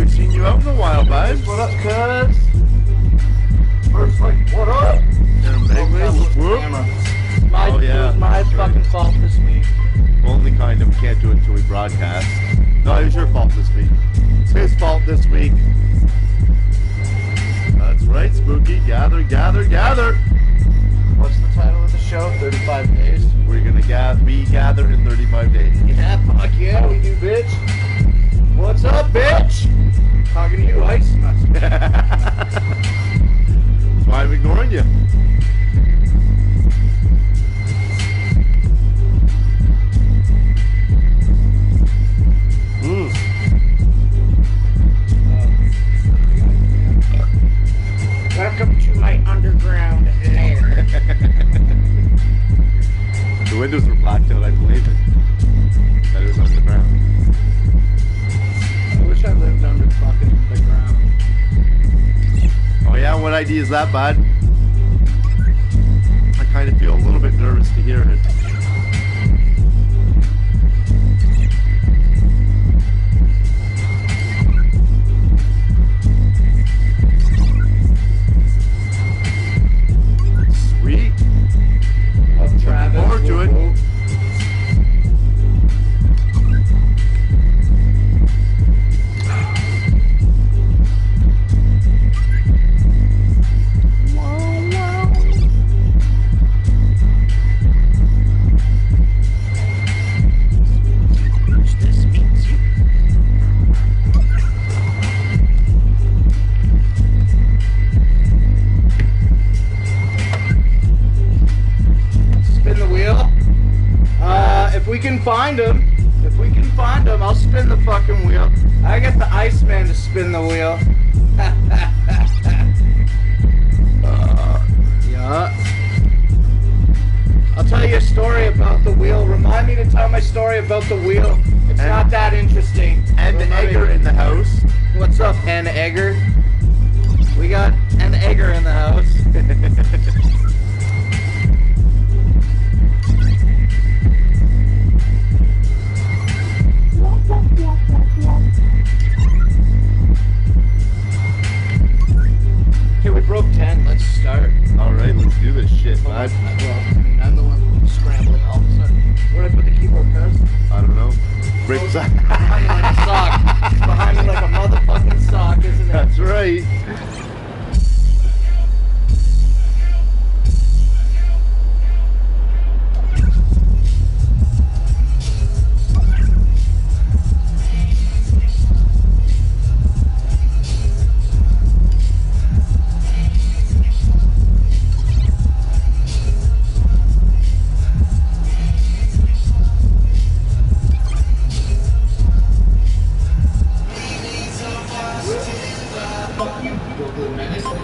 Haven't seen you out in a while, bud. What up, cuz? First, like, what up? Yeah. My fucking fault this week. Only kind of can't do it until we broadcast. No, it was your fault this week. It's his fault this week. That's right, Spooky. Gather, gather, gather. What's the title of the show? 35 days. We're gonna we gather in 35 days. Yeah, fuck yeah, we do, bitch. What's up, bitch? Talking to you, Iceman. That's why I'm ignoring you. Welcome to my underground lair. The windows were blacked out, I believe it. That it was underground. I wish I lived under fucking the ground. Oh yeah, what idea is that, bud? I kind of feel a little bit nervous to hear it. Sweet. Love Travis. Looking forward to it. If we can find him, I'll spin the fucking wheel. I get the Iceman to spin the wheel. Yeah. I'll tell you a story about the wheel. Remind me to tell my story about the wheel. It's not that interesting. And the Egger in the house. What's up, N. Egger? We got an Egger in the house. Okay, we broke 10. Let's start. Alright, let's do this shit, bud. I'm the one scrambling all of a sudden. Where'd I put the keyboard, cuz? I don't know. Break Behind me like a sock. It's behind me like a motherfucking sock, isn't it? That's right.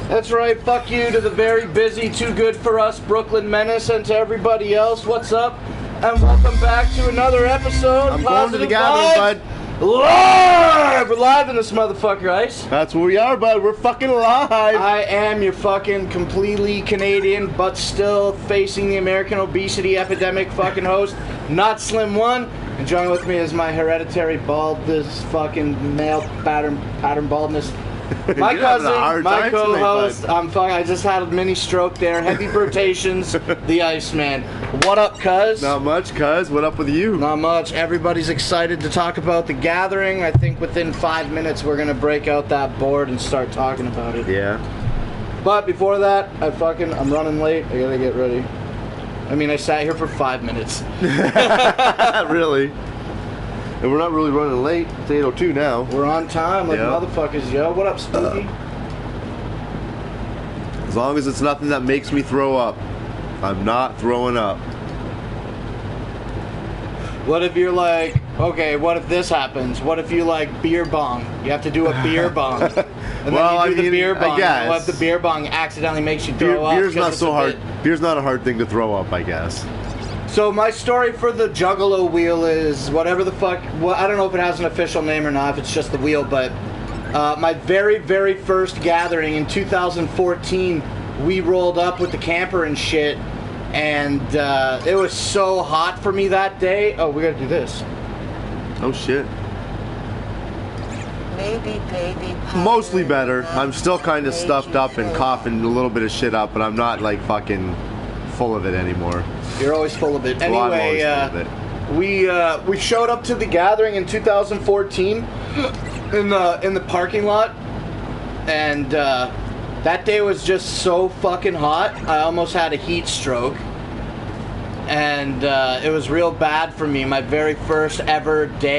That's right, fuck you to the very busy, too good for us Brooklyn Menace, and to everybody else, what's up? And welcome back to another episode. I'm going to the gathering, bud. Live! We're live in this motherfucker, Ice. That's where we are, bud. We're fucking live. I am your fucking completely Canadian, but still facing the American obesity epidemic fucking host, Not Slim One. And joining with me is my hereditary baldness, fucking male pattern baldness. My cousin, my co-host, I just had a mini stroke there. Happy birthdations, the Iceman. What up, cuz? Not much, cuz. What up with you? Not much. Everybody's excited to talk about the gathering. I think within 5 minutes we're gonna break out that board and start talking about it. Yeah. But before that, I'm running late. I gotta get ready. I mean, I sat here for 5 minutes. Really? And we're not really running late. It's 8:02 now. We're on time like motherfuckers, yo. What up, Spooky? As long as it's nothing that makes me throw up, I'm not throwing up. What if you're like, okay, what if this happens? What if you like beer bong? You have to do a beer bong. And well, then you do the beer bong. I guess. What if the beer bong accidentally makes you throw up? Beer's not so hard. Beer's not a hard thing to throw up, I guess. So my story for the juggalo wheel is whatever the fuck. Well, I don't know if it has an official name or not. If it's just the wheel, but my very, very first gathering in 2014, we rolled up with the camper and shit, and it was so hot for me that day. Oh, we gotta do this. Oh shit. Maybe baby. Mostly better. I'm still kind of stuffed up and coughing a little bit of shit up, but I'm not like fucking full of it anymore. You're always full of it. Well, I'm Anyway, always full of it. we showed up to the gathering in 2014 in the parking lot, and that day was just so fucking hot. I almost had a heat stroke, and it was real bad for me. My very first day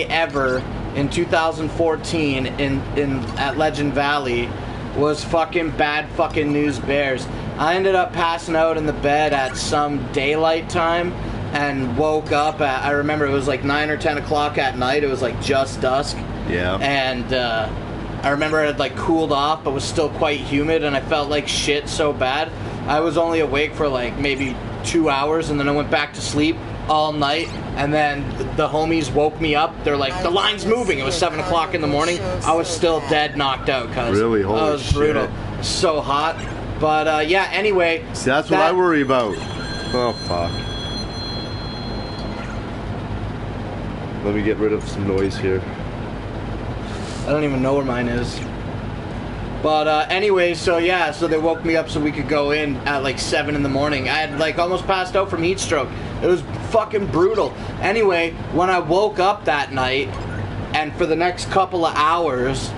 ever in 2014 at Legend Valley was fucking bad fucking news bears. I ended up passing out in the bed at some daylight time and woke up at, I remember it was like 9 or 10 o'clock at night. It was like just dusk. Yeah. And I remember it had like cooled off but was still quite humid, and I felt like shit so bad. I was only awake for like maybe 2 hours, and then I went back to sleep all night, and then the homies woke me up. They're like, the line's moving. It was 7 o'clock in the morning. I was still dead knocked out because Really? Holy it was brutal. shit. So hot. But yeah, anyway. See, that's what I worry about. Oh, fuck. Let me get rid of some noise here. I don't even know where mine is. But anyway, so yeah, so they woke me up so we could go in at like 7 in the morning. I had like almost passed out from heat stroke. It was fucking brutal. Anyway, when I woke up that night, and for the next couple of hours,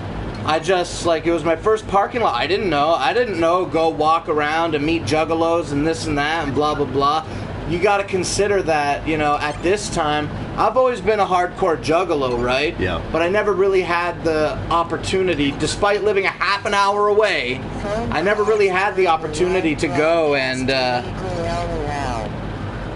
I just, like, it was my first parking lot. I didn't know, go walk around and meet juggalos and this and that and blah, blah, blah. You gotta consider that, you know, at this time, I've always been a hardcore juggalo, right? Yeah. But I never really had the opportunity, despite living a half an hour away, I never really had the opportunity to go and,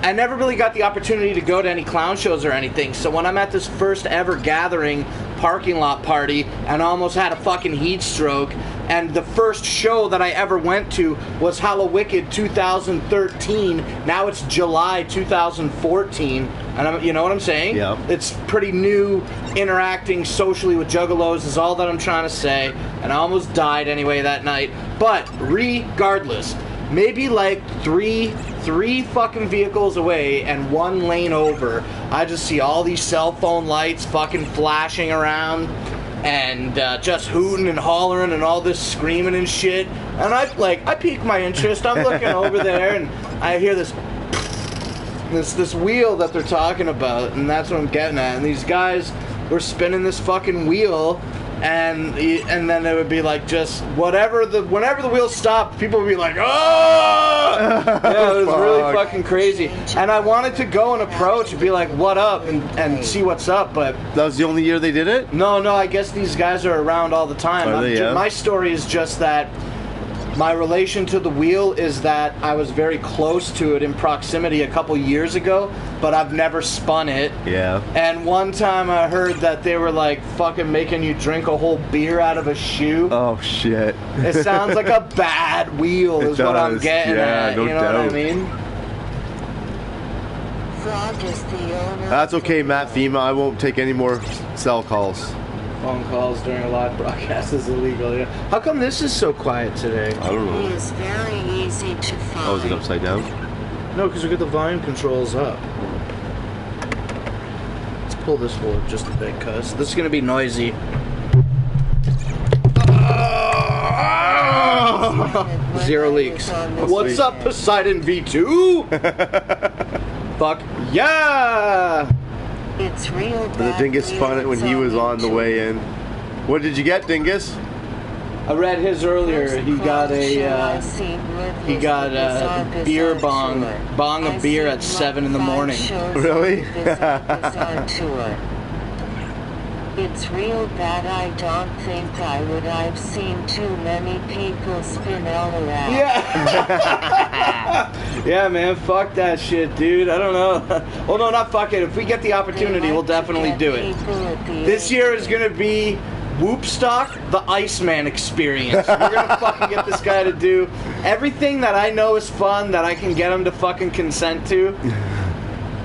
I never really got the opportunity to go to any clown shows or anything. So when I'm at this first ever gathering parking lot party and I almost had a fucking heat stroke, and the first show that I ever went to was Hallowicked 2013. Now it's July 2014, and you know what I'm saying? Yeah. It's pretty new. Interacting socially with juggalos is all that I'm trying to say, and I almost died anyway that night. But regardless, maybe like three fucking vehicles away and 1 lane over, I just see all these cell phone lights fucking flashing around and just hooting and hollering and all this screaming and shit. And I pique my interest. I'm looking over there and I hear this wheel that they're talking about, and that's what I'm getting at. And these guys were spinning this fucking wheel, and then it would be like just whenever the wheel stopped, people would be like, oh! Yeah, it was really fucking crazy. And I wanted to go and approach and be like, what up, and see what's up, but That was the only year they did it? no, I guess these guys are around all the time. Are they, yeah? My story is just that my relation to the wheel is that I was very close to it in proximity a couple years ago, but I've never spun it. Yeah. And one time I heard that they were like fucking making you drink a whole beer out of a shoe. Oh, shit. It sounds like a bad wheel is what I'm does, getting yeah, at. no You know what I doubt. mean? Frog is the owner. That's okay, Matt FEMA. I won't take any more cell calls. Phone calls during a live broadcast is illegal, yeah. How come this is so quiet today? I don't He know. is very easy to find. Oh, is it upside down? No, because we got the volume controls up. Let's pull this forward just a bit, cuz this is gonna be noisy. Zero leaks. What's sweet. up, Poseidon V2? Fuck yeah! It's real The bad. Dingus spun it when he was on the way in. What did you get, Dingus? I read his earlier. He got a beer bong of beer at 7 in the morning. Really? It's real bad. I don't think I would. I've seen too many people spin all around. Yeah. Yeah, man. Fuck that shit, dude. I don't know. Well, no, not fuck it. If we get the opportunity, we'll definitely do it. This year is gonna be Whoopstock, the Iceman experience. We're gonna fucking get this guy to do everything that I know is fun that I can get him to fucking consent to.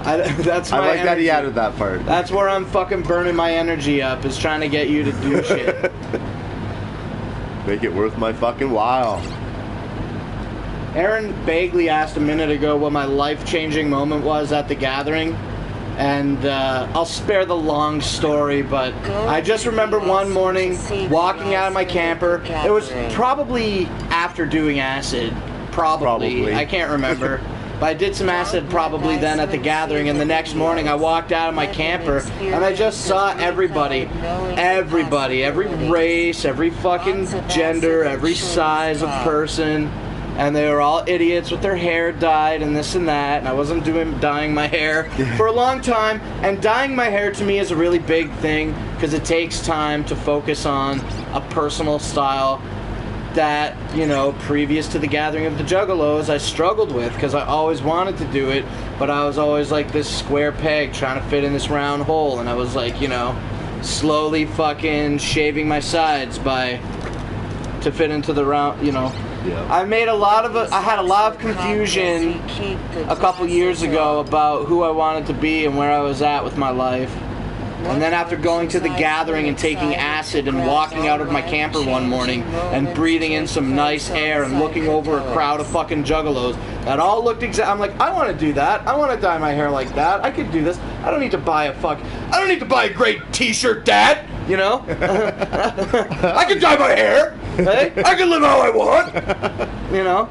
That's my I like that he energy. added that part. That's where I'm fucking burning my energy up, is trying to get you to do shit. Make it worth my fucking while. Aaron Bagley asked a minute ago what my life-changing moment was at the gathering. And I'll spare the long story, but I just remember one morning walking out of my camper. It was probably after doing acid. Probably. I can't remember. But I did some acid probably then at the gathering, and the next morning I walked out of my camper and I just saw everybody, every race, every fucking gender, every size of person, and they were all idiots with their hair dyed and this and that, and I wasn't dyeing my hair for a long time, and dyeing my hair to me is a really big thing because it takes time to focus on a personal style that, you know, previous to the gathering of the juggalos, I struggled with because I always wanted to do it, but I was always like this square peg trying to fit in this round hole, and I was like, you know, slowly fucking shaving my sides to fit into the round, you know. Yeah. I had a lot of confusion a couple years ago about who I wanted to be and where I was at with my life. And then after going to the gathering and taking acid and walking out of my camper one morning and breathing in some nice air and looking over a crowd of fucking juggalos that all looked I'm like, I want to do that. I want to dye my hair like that. I could do this. I don't need to buy a great t-shirt, Dad. You know? I can dye my hair. Hey? I can live how I want. You know?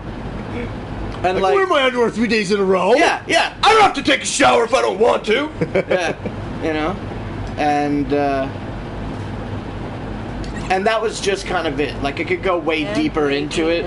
And I wear my underwear 3 days in a row. Yeah. I don't have to take a shower if I don't want to. Yeah. You know? And that was just kind of it. Like, I could go way deeper into it.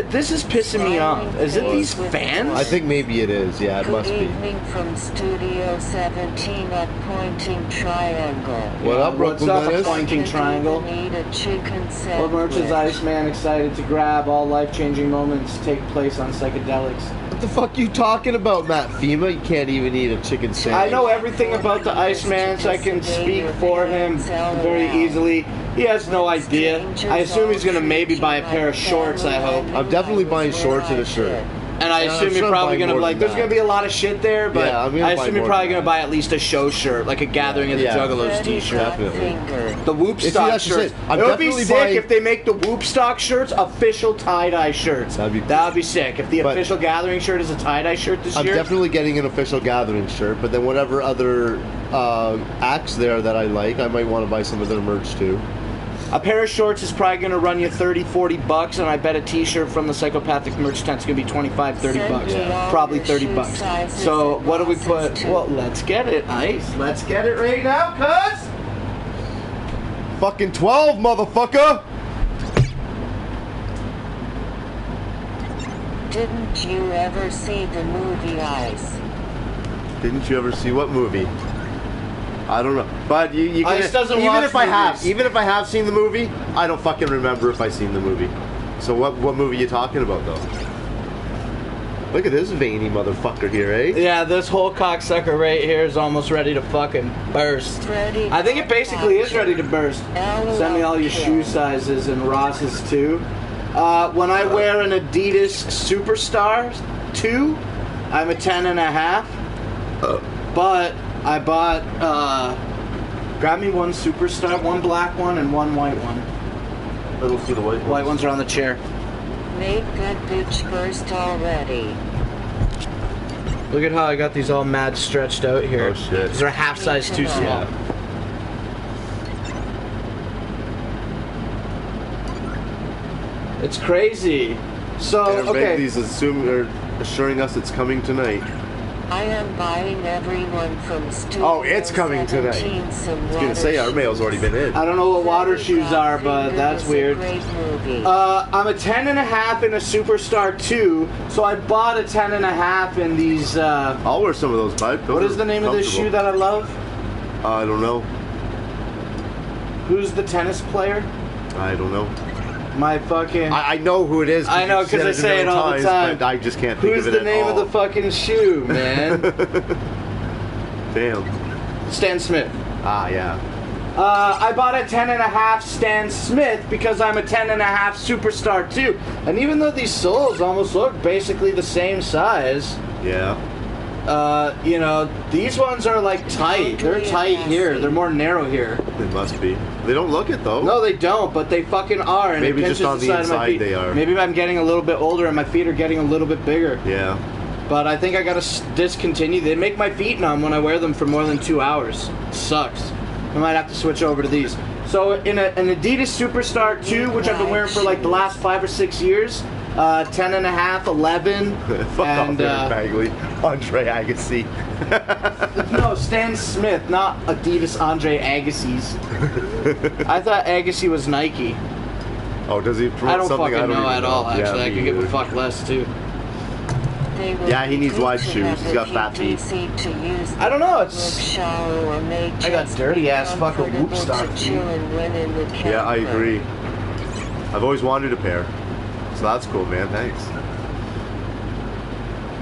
This is pissing me off. Is it these fans? I think maybe it is. Yeah, it must be. Good evening from Studio 17 at Pointing Triangle. What up, What's up, a Pointing Triangle? Need a chicken What merch is Iceman excited to grab? All life-changing moments take place on psychedelics. What the fuck you talking about, Matt FEMA? You can't even eat a chicken sandwich. I know everything about the Iceman, so I can speak for him very easily. He has no idea. I assume he's gonna maybe buy a pair of shorts, I hope. I'm definitely buying shorts and a shirt. And I assume you're probably gonna be like, there's gonna be a lot of shit there, but yeah, I assume you're probably gonna buy at least a show shirt, like a Gathering of the Juggalos t-shirt. Definitely. The Whoop Stock shirts. It would be sick if they make the Whoop Stock shirts official tie-dye shirts. That would be sick. If the official Gathering shirt is a tie-dye shirt this year. I'm definitely getting an official Gathering shirt, but then whatever other acts there that I like, I might want to buy some of their merch too. A pair of shorts is probably going to run you $30-40, and I bet a t-shirt from the Psychopathic merch tent's going to be $25-30. Yeah. Probably $30. So what do we put? Well, let's get it, Ice. Let's get it right now, cuz. Fucking 12, motherfucker. Didn't you ever see the movie Ice? Didn't you ever see what movie? I don't know, but you can, Ice doesn't even watch if I have, movies. even if I have seen the movie, I don't fucking remember if I seen the movie. So what movie you talking about though? Look at this veiny motherfucker here, eh? Yeah, this whole cocksucker right here is almost ready to fucking burst. I think it basically is ready to burst. Send me all your shoe sizes and Ross's too. When I wear an Adidas Superstar 2, I'm a 10.5. But I bought, grab me one Superstar, one black one and one white one. Let me see the white ones. White ones are on the chair. Make that bitch burst already. Look at how I got these all mad stretched out here. Oh shit. These are half size too small. Yeah. It's crazy. So, okay. These assuring us it's coming tonight. I am buying everyone from Studio Oh, it's coming tonight. I was gonna say our mail's already been in. I don't know what water shoes are, but that's weird. I'm a 10.5 in a Superstar 2, so I bought a 10.5 in these. I'll wear some of those, bud. What is the name of this shoe that I love? I don't know. Who's the tennis player? I don't know. My fucking. I know who it is. I know because I say it all the time. But I just can't think Who's of it the name at all. of the fucking shoe, man? Damn. Stan Smith. Ah, yeah. I bought a 10.5 Stan Smith because I'm a 10.5 Superstar 2. And even though these soles almost look basically the same size, Yeah. you know, these ones are like tight. They're tight here. They're more narrow here. They must be. They don't look it though. No, they don't, but they fucking are. And Maybe it just pinches on the side of my inside feet. they are. Maybe I'm getting a little bit older and my feet are getting a little bit bigger. Yeah. But I think I gotta discontinue. They make my feet numb when I wear them for more than 2 hours. It sucks. I might have to switch over to these. So in an Adidas Superstar 2, which I've been wearing for like the last 5 or 6 years, 10 and a half, 11. Fuck and, off, Bagley. Andre Agassi. No, Stan Smith, not Adidas Andre Agassi's. I thought Agassi was Nike. Oh, does he promote I don't something? fucking know at all, Yeah, actually. I could give a fuck less, too. Yeah, he needs wide shoes. He's got fat feet. I don't know, it's... I got dirty-ass fucking whoop stock feet. Yeah, I agree. I've always wanted a pair. So that's cool, man. Thanks.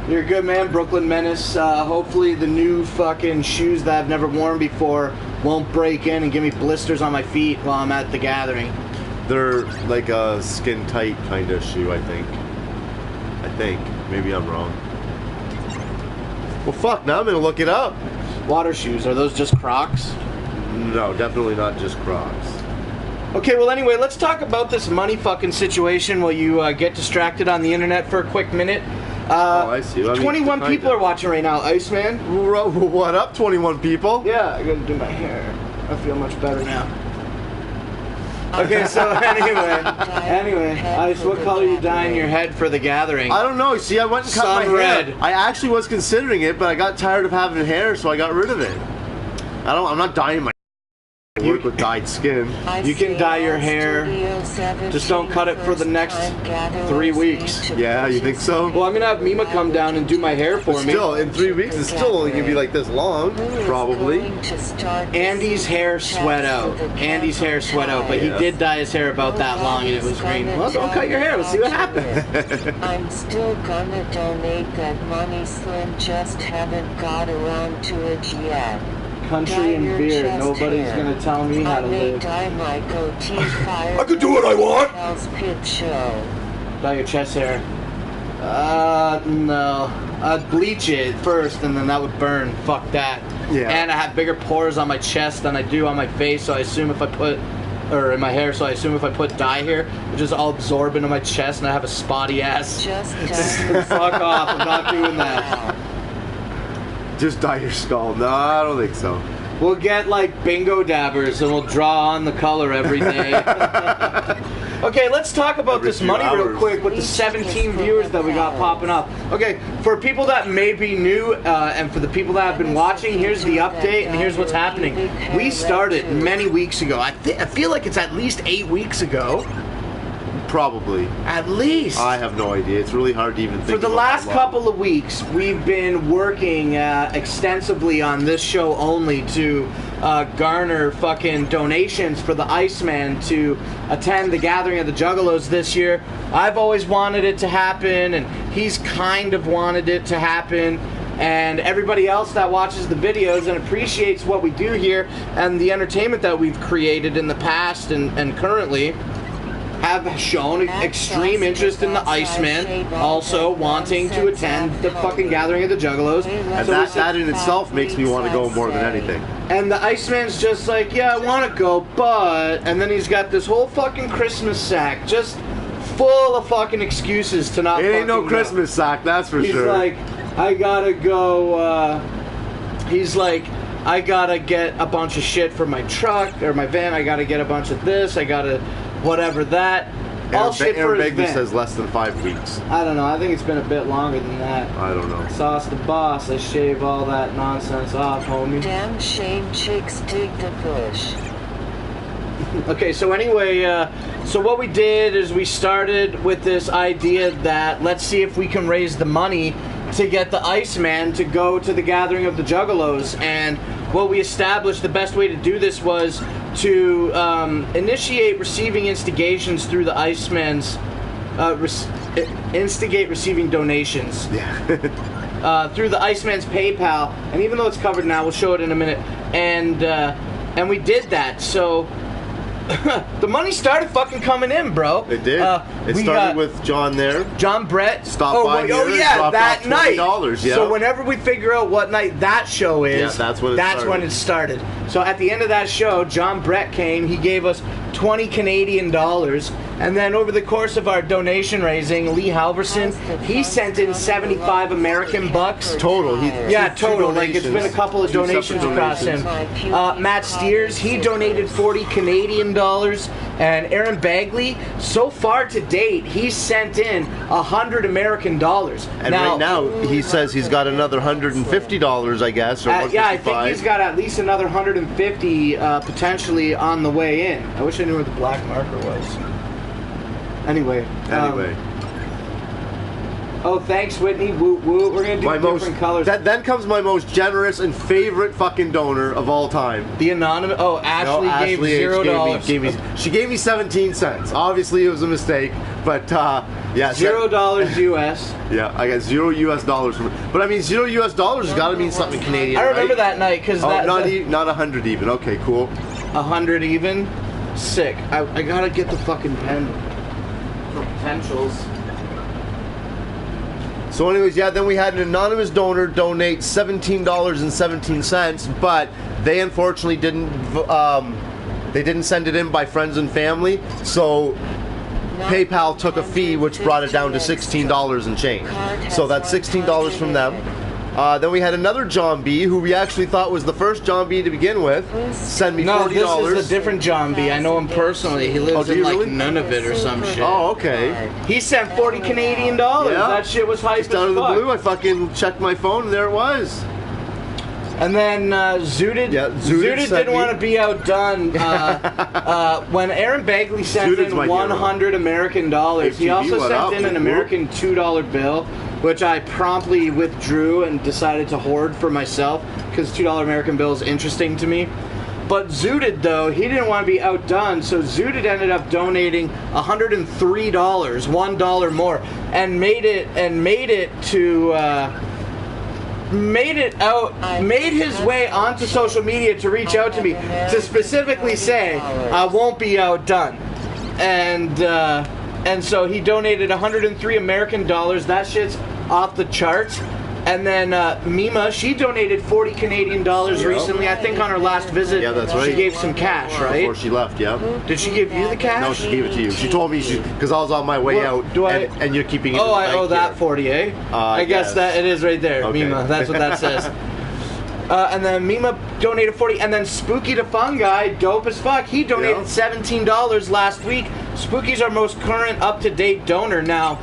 You're a good man, Brooklyn Menace. Hopefully the new fucking shoes that I've never worn before won't break in and give me blisters on my feet while I'm at the gathering. They're like a skin-tight kind of shoe, I think. Maybe I'm wrong. Well, fuck, now I'm gonna look it up. Water shoes, are those just Crocs? No, definitely not just Crocs. Okay, well anyway, let's talk about this money fucking situation while you get distracted on the internet for a quick minute. Oh, I see. 21 people are watching right now, Iceman. What up, 21 people? Yeah, I gotta do my hair. I feel much better now. Okay, so anyway, Ice, what color are you dyeing your head for the gathering? I don't know. See, I went and cut my red. hair. I actually was considering it, but I got tired of having hair, so I got rid of it. I'm not dyeing my work with dyed skin. You can dye your hair. Just don't cut it for the next 3 weeks. Yeah, you think so? Well, I'm gonna have Mima come down and do my hair for me. Still, in 3 weeks, it's still only gonna be like this long, probably. Andy's hair sweat out. But he did dye his hair about that long and it was green. Well, don't cut your hair. Let's see what happens. I'm still gonna donate that money, Slim. Just haven't got around to it yet. Country and beer. Nobody's gonna tell me how to live. I could do what I want. Dye your chest hair. No. I'd bleach it first and then that would burn. Fuck that. Yeah. And I have bigger pores on my chest than I do on my face, so I assume if I put... Or in my hair, so I assume if I put dye here, it just all absorb into my chest and I have a spotty ass. Fuck off, I'm not doing that. Just dye your skull. No, I don't think so. We'll get like bingo dabbers and we'll draw on the color every day. Okay, let's talk about this money real quick with the 17 viewers that we got popping up. Okay, for people that may be new and for the people that have been watching, here's the update and here's what's happening. We started many weeks ago. I feel like it's at least 8 weeks ago. Probably. At least. I have no idea. It's really hard to even think. For the last couple of weeks, we've been working extensively on this show only to garner fucking donations for the Iceman to attend the gathering of the Juggalos this year. I've always wanted it to happen, and he's kind of wanted it to happen. And everybody else that watches the videos and appreciates what we do here and the entertainment that we've created in the past and currently have shown extreme interest in the Iceman, also wanting to attend the fucking gathering of the Juggalos. And so that in itself makes me want to go more than anything. And the Iceman's just like, yeah, I want to go, but... And then he's got this whole fucking Christmas sack just full of fucking excuses to not It ain't no go. Christmas sack, that's for sure. He's like, I gotta go, he's like, I gotta get a bunch of shit for my truck, or my van, I gotta get a bunch of this, I gotta... whatever that. All shit for his Begley van. says less than 5 weeks. I don't know. I think it's been a bit longer than that. I don't know. Sauce the boss. I shave all that nonsense off, homie. Damn shame chicks dig the bush. Okay, so anyway, so what we did is we started with this idea that let's see if we can raise the money to get the Iceman to go to the gathering of the Juggalos. And what we established, the best way to do this was to initiate receiving instigations through the Iceman's, instigate receiving donations. Yeah. Through the Iceman's PayPal, and even though it's covered now, we'll show it in a minute. And we did that. So the money started fucking coming in, bro. It did. It started with John there. John Brett stopped by here and yeah, dropped that off night. $20, yeah. So whenever we figure out what night that show is, yeah, that's when it started. So at the end of that show, John Brett came. He gave us 20 Canadian dollars, And then over the course of our donation raising, Lee Halverson, he sent in 75 American bucks. Total. Yeah, total. Like, it's been a couple of donations across him. Matt Steers, he donated 40 Canadian dollars. And Aaron Bagley, so far to date, he's sent in 100 American dollars. And now, right now, he says he's got another $150, I guess, or yeah, I think he's got at least another 150 potentially on the way in. I wish I knew where the black marker was. Anyway. Oh, thanks, Whitney. Woot woot. We're gonna do different colors. Then comes my most generous and favorite fucking donor of all time. The anonymous. Oh, Ashley, gave $0. She gave me 17 cents. Obviously, it was a mistake, but yeah, $0 US. Yeah, I got $0 US from it. But I mean, $0 US has got to mean something Canadian. I remember right? that night because not 100 even. Okay, cool. 100 even. Sick. I gotta get the fucking pen for potentials. So anyways, yeah, then we had an anonymous donor donate $17.17, but they unfortunately didn't send it in by friends and family, so PayPal took a fee which brought it down to $16 and change. So that's $16 from them. Then we had another John B, who we actually thought was the first John B to begin with, send me $40. No, this is a different John B. I know him personally. He lives in like Nunavut or some shit. Oh, okay. He sent 40 Canadian dollars. Yeah. That shit was hype as fuck. Out of the blue, I fucking checked my phone and there it was. And then Zooted didn't want to be outdone. When Aaron Bagley sent in 100 American dollars, he also sent in an American $2 bill, which I promptly withdrew and decided to hoard for myself because $2 American bill is interesting to me. But Zooted, though, he didn't want to be outdone, so Zooted ended up donating $103, $1 more, and made his way onto social media to reach out to me to specifically say I won't be outdone, and so he donated 103 American dollars. That shit's off the charts. And then Mima, she donated 40 Canadian dollars recently. I think on her last visit, yeah, that's right. She gave some cash, right? Before she left, yeah. Did she give you the cash? No, she gave it to you. She told me because I was on my way out, and you're keeping it. Oh, I owe that 40, eh? I guess that it is right there, okay. Mima. That's what that says. And then Mima donated 40, and then Spooky the Fun Guy, dope as fuck, he donated $17 last week. Spooky's our most current, up-to-date donor now.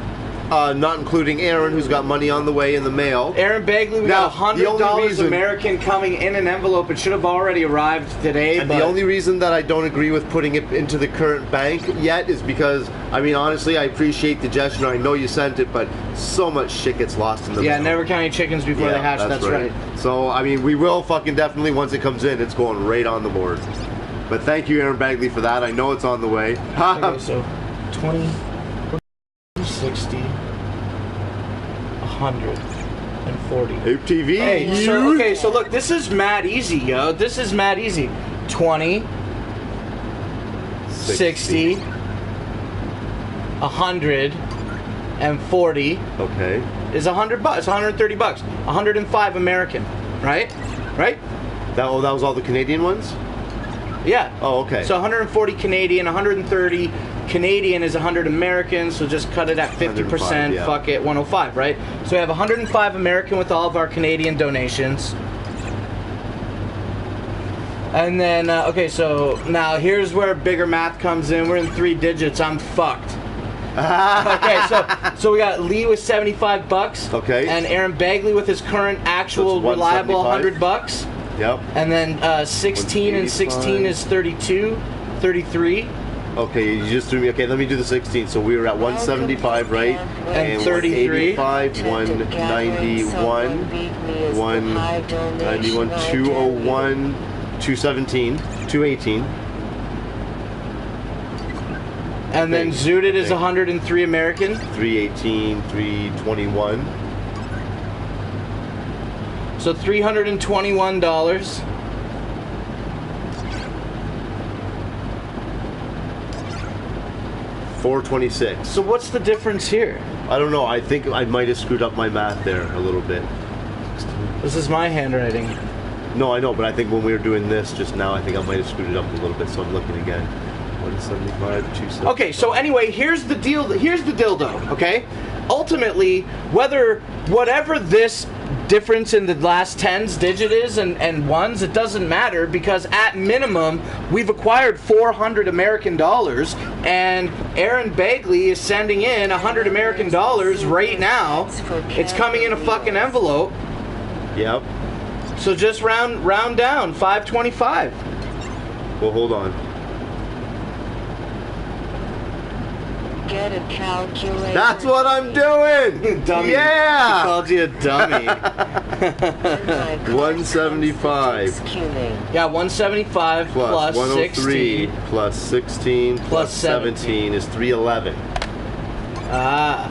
Not including Aaron, who's got money on the way in the mail. Aaron Bagley, we got $100 American coming in an envelope. It should have already arrived today. And the only reason that I don't agree with putting it into the current bank yet is because, I mean, honestly, I appreciate the gesture. I know you sent it, but so much shit gets lost in the mail. Yeah, never count your chickens before they hatch. That's right. So, I mean, we will fucking definitely, once it comes in, it's going right on the board. But thank you, Aaron Bagley, for that. I know it's on the way. Okay, so 20, 60, 140. ATV. Hey, so look, this is mad easy, yo. This is mad easy. 20, 60, 140. Okay. Is $100. $130. 105 American, right? Right? That was all the Canadian ones? Yeah. Oh, okay. So 140 Canadian, 130 Canadian is 100 American, so just cut it at 50%, yeah. Fuck it, 105, right? So we have 105 American with all of our Canadian donations. And then, okay, so now here's where bigger math comes in. We're in 3 digits. I'm fucked. Okay, so we got Lee with $75. Okay. And Aaron Bagley with his current actual reliable $100. Yep. And then 16 and 16 is 32, 33. Okay, you just threw me. Okay, let me do the 16. So we were at 175, right? And 33. 185, 191, 191, 201, 217, 218. And then Zooted is 103 American. 318, 321. So $321. $426. So what's the difference here? I don't know. I think I might have screwed up my math there a little bit. This is my handwriting. No, I know, but I think when we were doing this just now, I think I might have screwed it up a little bit, so I'm looking again. 175, 270. Okay, so anyway, here's the deal. Here's the dildo. Okay, ultimately, whatever this difference in the last tens digit is and ones, it doesn't matter, because at minimum we've acquired 400 American dollars, and Aaron Bagley is sending in 100 American dollars right now. It's coming in a fucking envelope. Yep. So just round down, 525. Well, hold on. Get a calculator. That's what I'm doing! Dummy. Yeah! He called you a dummy. 175. Yeah, 175 plus 103 16. plus 16 plus 17 is 311. Ah.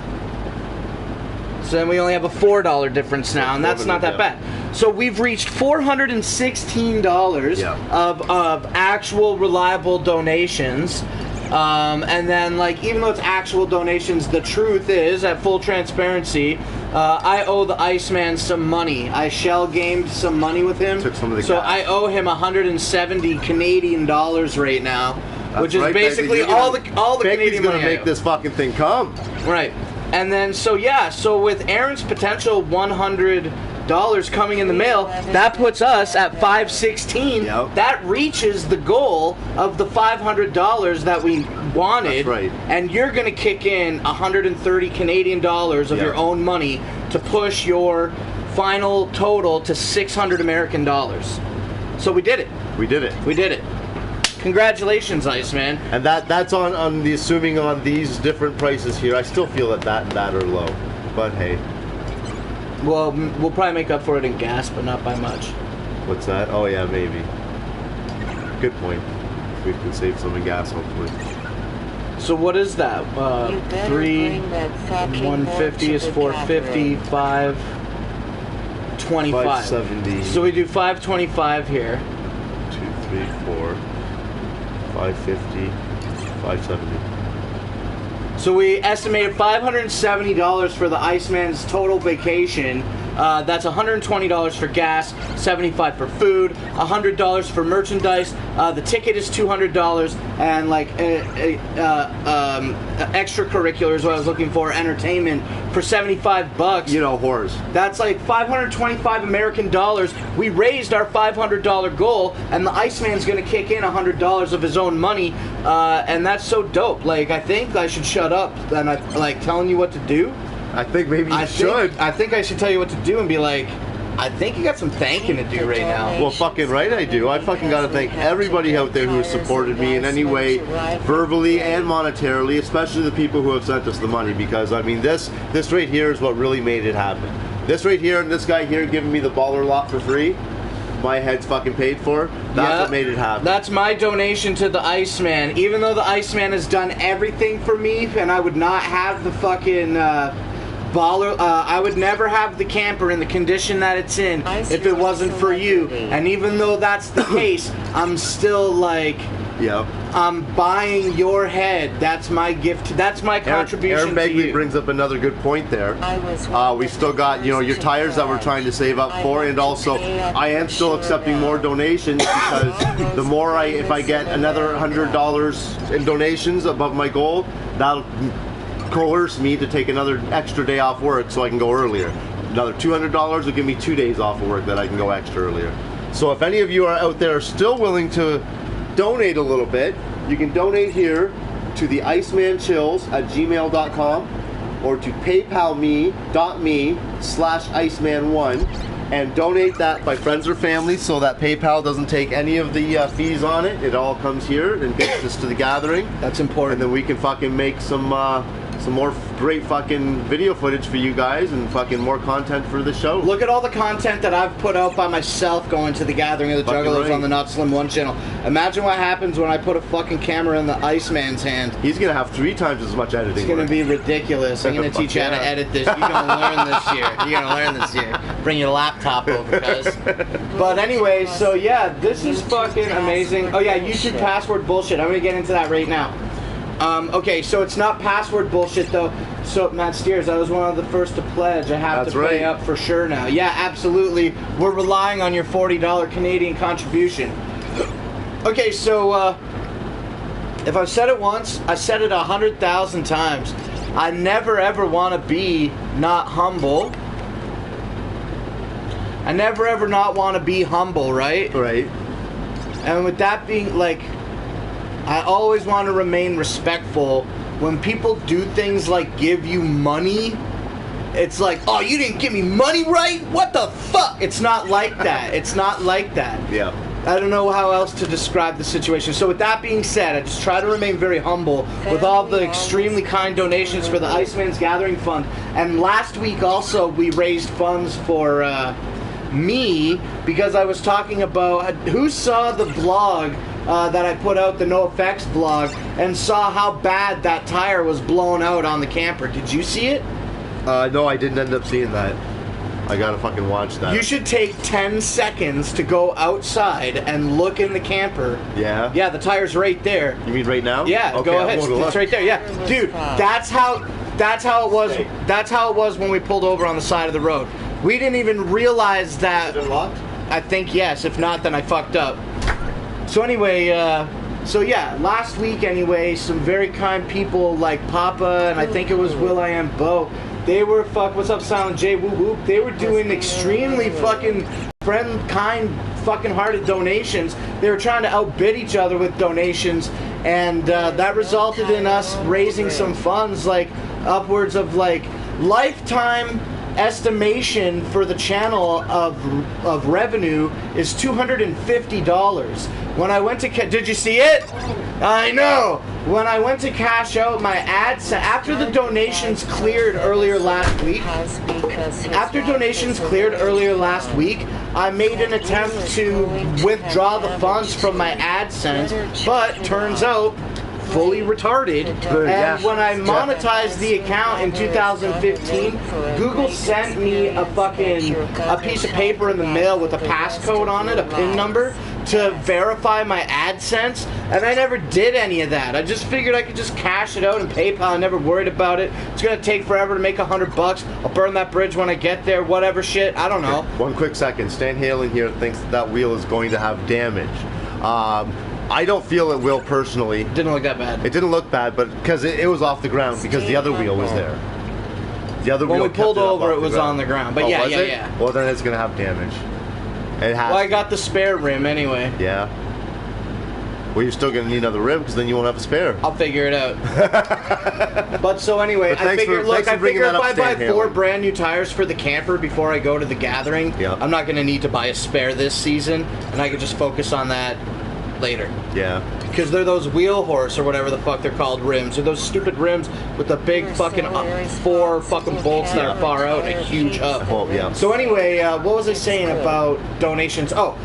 So then we only have a $4 difference now, and that's not that bad. So we've reached $416 of actual reliable donations. And then, like, even though it's actual donations, the truth is, at full transparency, I owe the Iceman some money. I shell gamed some money with him. Took some of the so gas. I owe him 170 Canadian dollars right now, which is right, basically Begley, all the Canadian gonna money. make this fucking thing come. Right. And then, so with Aaron's potential $100 coming in the mail, that puts us at 516. Yep. That reaches the goal of the $500 that we wanted. That's right. And you're going to kick in 130 Canadian dollars of your own money to push your final total to 600 American dollars. So we did it. We did it. We did it. Congratulations, Iceman. And that's on the assuming on these different prices here. I still feel that are low, but hey. Well, we'll probably make up for it in gas, but not by much. What's that? Oh yeah, maybe. Good point. We can save some in gas, hopefully. So what is that? 150 is 450, 525. 570. So we do 525 here. 2, 3, 4, 550, 570. So we estimated $570 for the Iceman's total vacation. That's $120 for gas, $75 for food, $100 for merchandise. The ticket is $200, and like extracurriculars, what I was looking for, entertainment for $75. You know, whores. That's like 525 American dollars. We raised our $500 goal, and the Iceman's gonna kick in $100 of his own money, and that's so dope. Like, I think I should shut up and I like telling you what to do. I think maybe you should. I think I should tell you what to do and be like, I think you got some thanking to do right now. Well, fucking right I do. I fucking gotta thank everybody out there who has supported me in any way, verbally and monetarily, especially the people who have sent us the money, because, I mean, this right here is what really made it happen. This right here and this guy here giving me the baller lot for free, my head's fucking paid for, that's what made it happen. That's my donation to the Iceman. Even though the Iceman has done everything for me, and I would not have the fucking... baller, I would never have the camper in the condition that it's in if it wasn't for you. And even though that's the case, I'm still like, I'm buying your head. That's my gift. That's my contribution Aaron Bagley to you. brings up another good point there. We still got, you know, your tires that we're trying to save up for, and also I am still accepting more donations, because the more if I get another $100 in donations above my goal, that'll coerce me to take another extra day off work so I can go earlier. Another $200 will give me 2 days off of work that I can go extra earlier. So if any of you are out there still willing to donate a little bit, you can donate here to the icemanchills@gmail.com or to paypalme.me/iceman1 and donate that by friends or family, so that PayPal doesn't take any of the fees on it. It all comes here and gets us to the gathering. That's important. And then we can fucking make some more great fucking video footage for you guys and fucking more content for the show. Look at all the content that I've put out by myself going to the gathering of the Juggalos on the Not Slim 1 channel. Imagine what happens when I put a fucking camera in the Iceman's hand. He's gonna have 3 times as much editing. It's gonna be ridiculous. I'm gonna teach you how to edit this. You're gonna learn this year. You're gonna learn this year. Bring your laptop over, cuz. But anyway, so yeah, this is fucking amazing. Oh yeah, YouTube password bullshit. I'm gonna get into that right now. Okay, so it's not password bullshit though. So Matt Steers, I was one of the first to pledge. I have to pay up for sure now. Yeah, absolutely. We're relying on your $40 Canadian contribution. Okay, so If I've said it once, I said it 100,000 times. I never ever want to be not humble. I never ever not want to be humble, right? Right. And with that being, like, I always want to remain respectful. When people do things like give you money, it's like, oh, you didn't give me money, right? What the fuck? It's not like that. It's not like that. Yeah. I don't know how else to describe the situation. So with that being said, I just try to remain very humble with all the extremely kind donations for the Iceman's Gathering Fund. And last week also we raised funds for me, because I was talking about, who saw the vlog that I put out, the No Effects vlog, and saw how bad that tire was blown out on the camper. Did you see it? No, I didn't end up seeing that. I gotta fucking watch that. You should take 10 seconds to go outside and look in the camper. Yeah? Yeah, the tire's right there. You mean right now? Yeah, okay, go ahead. I'm gonna It's look. right there. Yeah, dude, that's how it was. That's how it was when we pulled over on the side of the road. We didn't even realize that. Is it locked? I think yes. If not, then I fucked up. So anyway, so yeah, last week anyway, some very kind people like Papa and I think it was Will I Am Bo. They were what's up, Silent J, whoop whoop. They were doing extremely fucking kind, fucking hearted donations. They were trying to outbid each other with donations, and that resulted in us raising some funds, like upwards of like lifetime estimation for the channel of revenue is $250. When I went to did you see it? I know. When I went to cash out my ads after the donations cleared earlier last week, I made an attempt to withdraw the funds from my AdSense, but turns out fully retarded. And when I monetized the account in 2015, Google sent me a piece of paper in the mail with a passcode on it, a PIN number, to verify my AdSense, and I never did any of that. I just figured I could just cash it out in PayPal. I never worried about it. It's gonna take forever to make $100. I'll burn that bridge when I get there, whatever shit, I don't know. One quick second. Stan Halen here thinks that wheel is going to have damage. I don't feel it will personally. Didn't look that bad. It didn't look bad, but because it was off the ground, because the other wheel was there. The other wheel when we pulled kept it up over, off it the was ground. on the ground. But Oh, yeah, was it? yeah. Well, then it's gonna have damage. It has. Well, I got the spare rim anyway. Yeah. Well, you're still gonna need another rim because then you won't have a spare. I'll figure it out. But so anyway, But I figured if I buy Stan 4 Halen. brand new tires for the camper before I go to the gathering, Yeah. I'm not gonna need to buy a spare this season, and I can just focus on that later. Yeah. Because they're those wheel horse or whatever the fuck they're called rims. They're those stupid rims with the big fucking 4 fucking bolts that are far out and a huge hub. Well, yeah. So anyway, what was I saying about donations? Oh,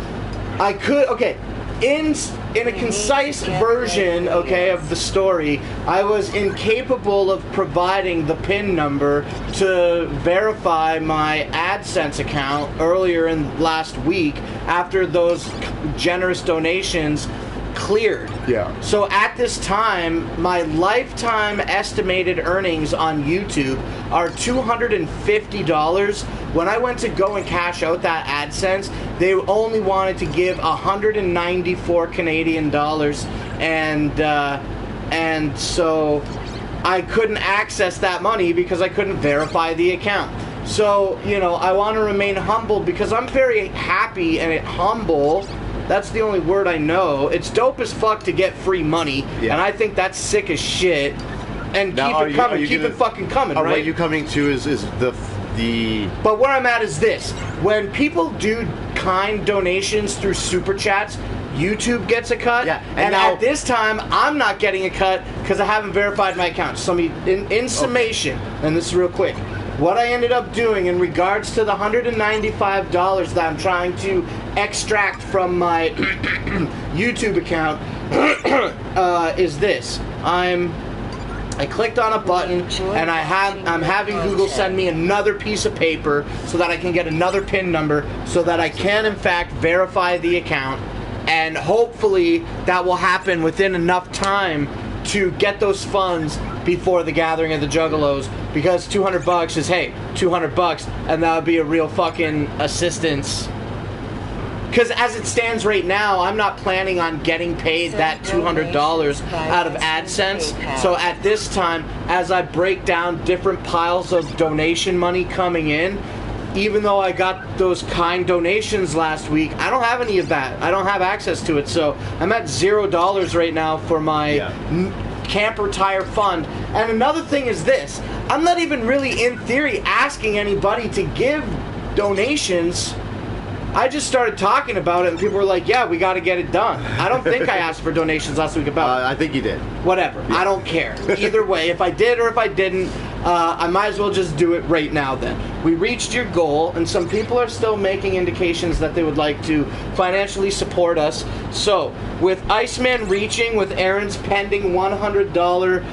I could, okay. In a concise version, okay, of the story, I was incapable of providing the PIN number to verify my AdSense account earlier in last week after those generous donations cleared. Yeah. So at this time, my lifetime estimated earnings on YouTube are $250. When I went to go and cash out that AdSense, they only wanted to give 194 Canadian dollars, and so I couldn't access that money because I couldn't verify the account. So, you know, I want to remain humble because I'm very happy and humble. That's the only word I know. It's dope as fuck to get free money, Yeah. and I think that's sick as shit. And Now, keep it coming, keep it fucking coming, right? What you coming to is the But where I'm at is this. When people do kind donations through super chats, YouTube gets a cut. Yeah, And now- at this time, I'm not getting a cut because I haven't verified my account. So in summation, and this is real quick, what I ended up doing in regards to the $195 that I'm trying to extract from my YouTube account is this. I clicked on a button, and I'm having Google send me another piece of paper so that I can get another PIN number so that I can, in fact, verify the account. And hopefully that will happen within enough time to get those funds before the gathering of the Juggalos, because $200 is, hey, $200, and that would be a real fucking assistance because as it stands right now, I'm not planning on getting paid that $200 out of AdSense. So at this time, as I break down different piles of donation money coming in, even though I got those kind donations last week, I don't have any of that. I don't have access to it. So I'm at $0 right now for my camper tire fund. And another thing is this. I'm not even really, in theory, asking anybody to give donations. I just started talking about it, and people were like, yeah, we got to get it done. I don't think I asked for donations last week about it. I think you did. Whatever. Yeah. I don't care. Either way, if I did or if I didn't, I might as well just do it right now then. We reached your goal, and some people are still making indications that they would like to financially support us. So, with Iceman reaching, with Aaron's pending $100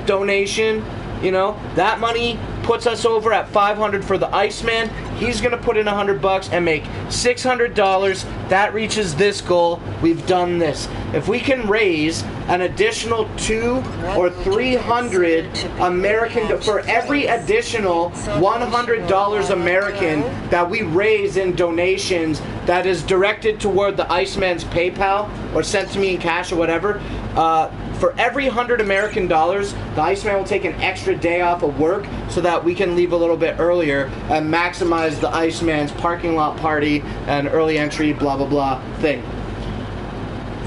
donation, you know, that money puts us over at $500 for the Iceman. He's gonna put in $100 and make $600. That reaches this goal. We've done this. If we can raise an additional $200 or $300 American for every additional $100 American that we raise in donations that is directed toward the Iceman's PayPal or sent to me in cash or whatever, for every $100 American dollars, the Iceman will take an extra day off of work so that we can leave a little bit earlier and maximize the Iceman's parking lot party and early entry blah blah blah thing.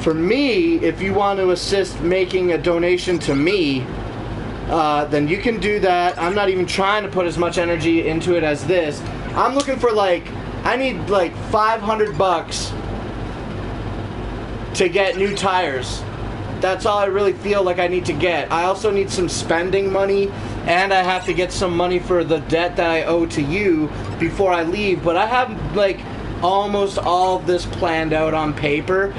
For me, if you want to assist making a donation to me, then you can do that. I'm not even trying to put as much energy into it as this. I'm looking for I need like $500 to get new tires. That's all I really feel like I need to get. I also need some spending money, and I have to get some money for the debt that I owe to you before I leave. But I have almost all of this planned out on paper.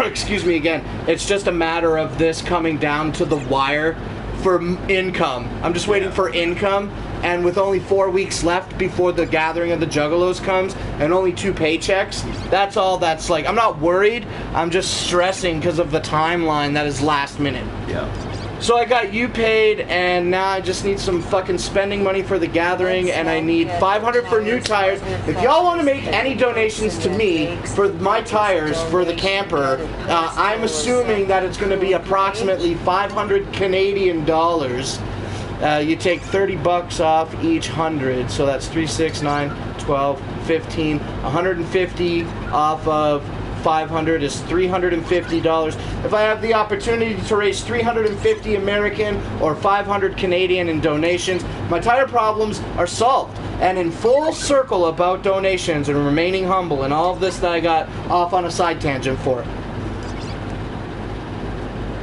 Excuse me again. It's just a matter of this coming down to the wire for income. I'm just waiting for income, and with only 4 weeks left before the gathering of the Juggalos comes, and only 2 paychecks, that's all that's I'm not worried, I'm just stressing because of the timeline that is last minute. Yeah. So I got you paid, and now I just need some fucking spending money for the gathering, and I need $500 for new tires. If y'all want to make any donations to me for my tires for the camper, I'm assuming that it's going to be approximately 500 Canadian dollars. You take $30 off each 100, so that's 3, 6, 9, 12, 15, 150 off of 500 is $350. If I have the opportunity to raise 350 American or 500 Canadian in donations, my tire problems are solved. And in full circle about donations and remaining humble and all of this that I got off on a side tangent for.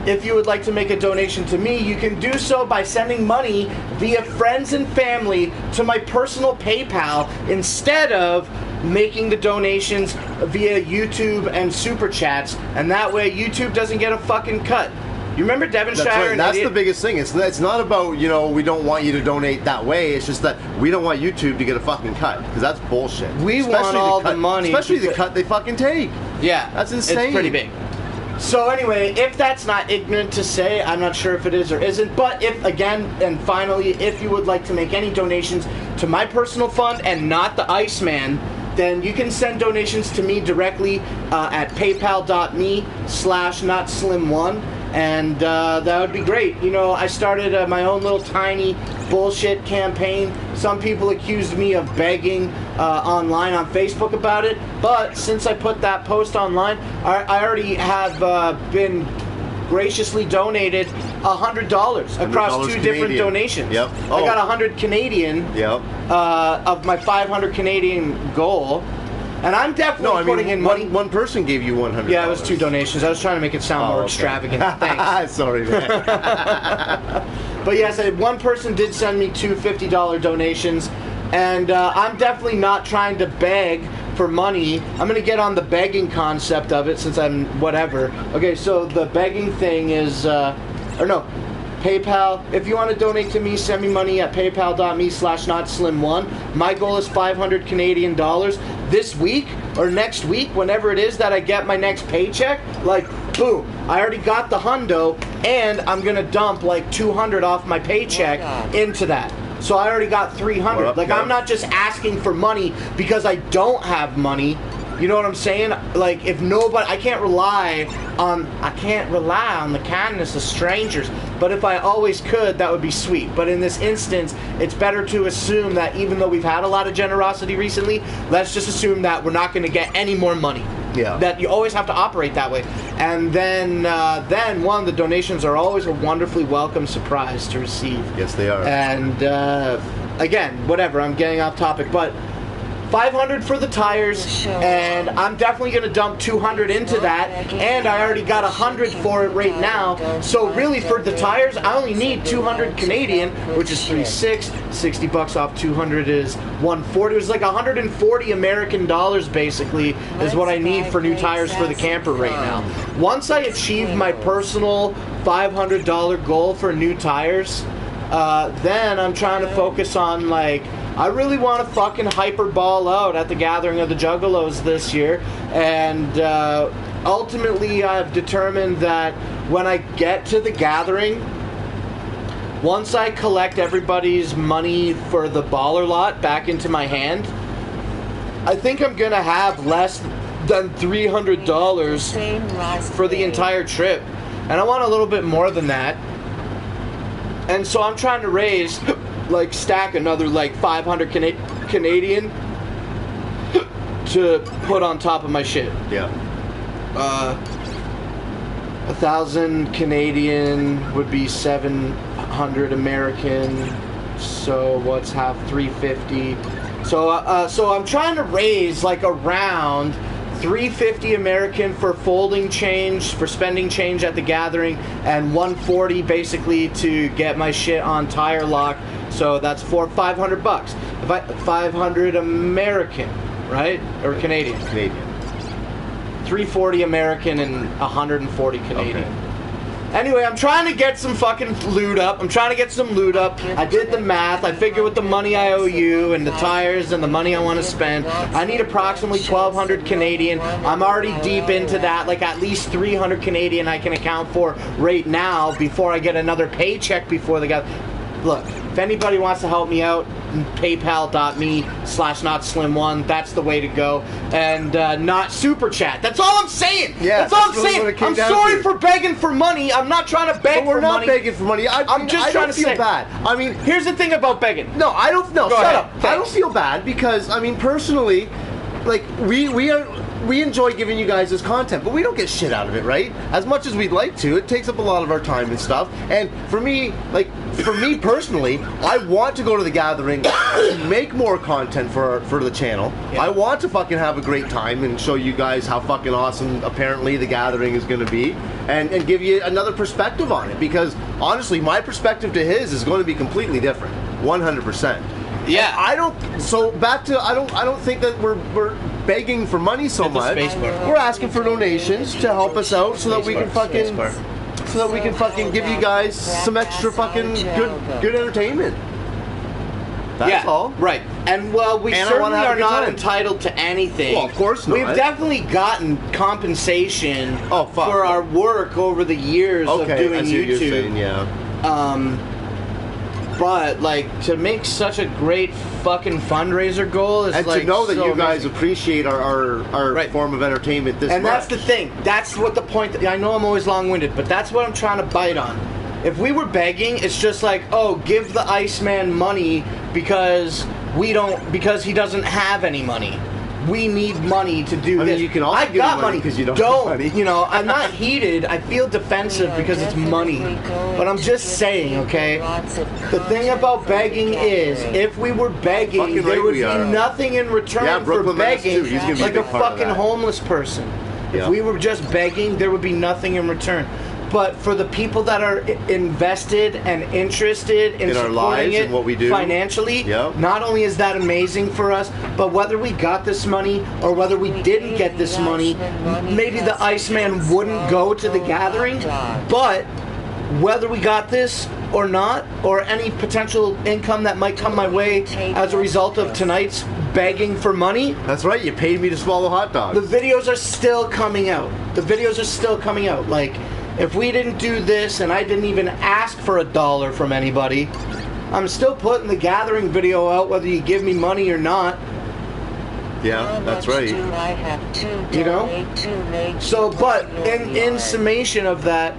If you would like to make a donation to me, you can do so by sending money via friends and family to my personal PayPal instead of making the donations via YouTube and Super Chats, and that way YouTube doesn't get a fucking cut. You remember Devonshire? That's right. That's the biggest thing. It's not about, we don't want you to donate that way. It's just that we don't want YouTube to get a fucking cut, because that's bullshit. We want all the money. Especially the cut they fucking take. Yeah. That's insane. It's pretty big. So anyway, if that's not ignorant to say, I'm not sure if it is or isn't, but if, again, and finally, if you would like to make any donations to my personal fund and not the Iceman, then you can send donations to me directly at paypal.me/notslim1, and that would be great. I started my own little tiny bullshit campaign. Some people accused me of begging online on Facebook about it, but since I put that post online, I already have been graciously donated $100 across 2 different donations. Yep. I got 100 Canadian of my 500 Canadian goal. And I'm definitely putting in money. One person gave you $100. Yeah, it was 2 donations. I was trying to make it sound more extravagant. Thanks. Sorry, man. But yes, one person did send me 2 $50 donations, and I'm definitely not trying to beg for money. I'm going to get on the begging concept of it since I'm whatever. Okay, so the begging thing is, PayPal. If you want to donate to me, send me money at paypal.me/notslim1. My goal is 500 Canadian dollars. This week or next week, whenever it is that I get my next paycheck, boom, I already got the hundo, and I'm going to dump 200 off my paycheck into that. So I already got 300. I'm not just asking for money because I don't have money. You know what I'm saying? Like, if nobody, I can't rely on the kindness of strangers. But if I always could, that would be sweet. But in this instance, it's better to assume that even though we've had a lot of generosity recently, let's just assume that we're not going to get any more money. Yeah. That you always have to operate that way. And then the donations are always a wonderfully welcome surprise to receive. Yes, they are. And again, whatever, I'm getting off topic, but $500 for the tires, and I'm definitely going to dump $200 into that, and I already got $100 for it right now. So really, for the tires, I only need $200 Canadian, which is $3.6. $60 off 200 is $140. It was like $140 American dollars, basically, is what I need for new tires for the camper right now. Once I achieve my personal $500 goal for new tires, then I'm trying to focus on, like, I really want to fucking hyperball out at the gathering of the Juggalos this year, and ultimately I've determined that when I get to the gathering, once I collect everybody's money for the baller lot back into my hand, I think I'm going to have less than $300 for the entire trip, and I want a little bit more than that. And so I'm trying to raise, like, stack another, like, 500 Canadian to put on top of my shit. Yeah. 1,000 Canadian would be 700 American. So what's half? 350. So I'm trying to raise, like, around $350 American for folding change, for spending change at the gathering, and $140 basically to get my shit on tire lock. So that's $500. If I 500 American, right, or Canadian? Canadian. 340 American and 140 Canadian. Okay. Anyway, I'm trying to get some fucking loot up. I did the math. I figured with the money I owe you and the tires and the money I want to spend, I need approximately 1,200 Canadian. I'm already deep into that, like at least 300 Canadian I can account for right now before I get another paycheck before they got. Look, if anybody wants to help me out, paypal.me/notslim1, that's the way to go. And not super chat. That's all I'm saying. Yeah, that's all I'm really saying. what it came I'm down sorry to. for begging for money. I'm not trying to beg But we're for not money. begging for money. I'm just trying to feel say bad. I mean, here's the thing about begging. no, I don't. No, Go shut ahead. up. I don't Thanks. feel bad because I mean, personally, like we enjoy giving you guys this content, but we don't get shit out of it, right? As much as we'd like to, it takes up a lot of our time and stuff. And for me personally, I want to go to the gathering to make more content for the channel. Yeah. I want to fucking have a great time and show you guys how fucking awesome apparently the gathering is going to be, and give you another perspective on it, because honestly, my perspective to his is going to be completely different, 100%. Yeah. I don't think that we're begging for money so Hit the much. space bar. We're asking for donations to help us out so that we can fucking give you guys some extra fucking good entertainment. That's all. Right. And well, we And I certainly wanna have a are good not time. entitled to anything. Well, of course not. We've definitely gotten compensation fuck. for our work over the years of Okay, doing I see what you're YouTube. saying, yeah. But like, to make such a great fucking fundraiser goal is And like to know that so you guys amazing. appreciate our Right. form of entertainment this And much. that's the thing. That's what the point. I know I'm always long-winded, but that's what I'm trying to bite on. If we were begging, it's just like, oh, give the Iceman money because he doesn't have any money. We need money to do I mean, this. you can also I give got him money 'cause you don't have money. You know, I'm not heated. I feel defensive because it's money. But I'm just saying, okay? The thing about begging is, if we were begging, Fucking there right would we be are. nothing in return Yeah, for Brooklyn Menace begging, too. He's gonna be a like a big part of fucking that. homeless person. If Yeah. we were just begging, there would be nothing in return. But for the people that are invested and interested in In our supporting lives it and what we do. financially, Yep. not only is that amazing for us, but whether we got this money or whether we didn't get this money, maybe the Iceman wouldn't go to the gathering, but whether we got this or not, or any potential income that might come my way as a result of tonight's begging for money, That's right, you paid me to swallow hot dogs. the videos are still coming out. Like, if we didn't do this and I didn't even ask for $1 from anybody, I'm still putting the gathering video out whether you give me money or not. Yeah, that's right. Do I have to You know? donate to make So, but your in yard? summation of that,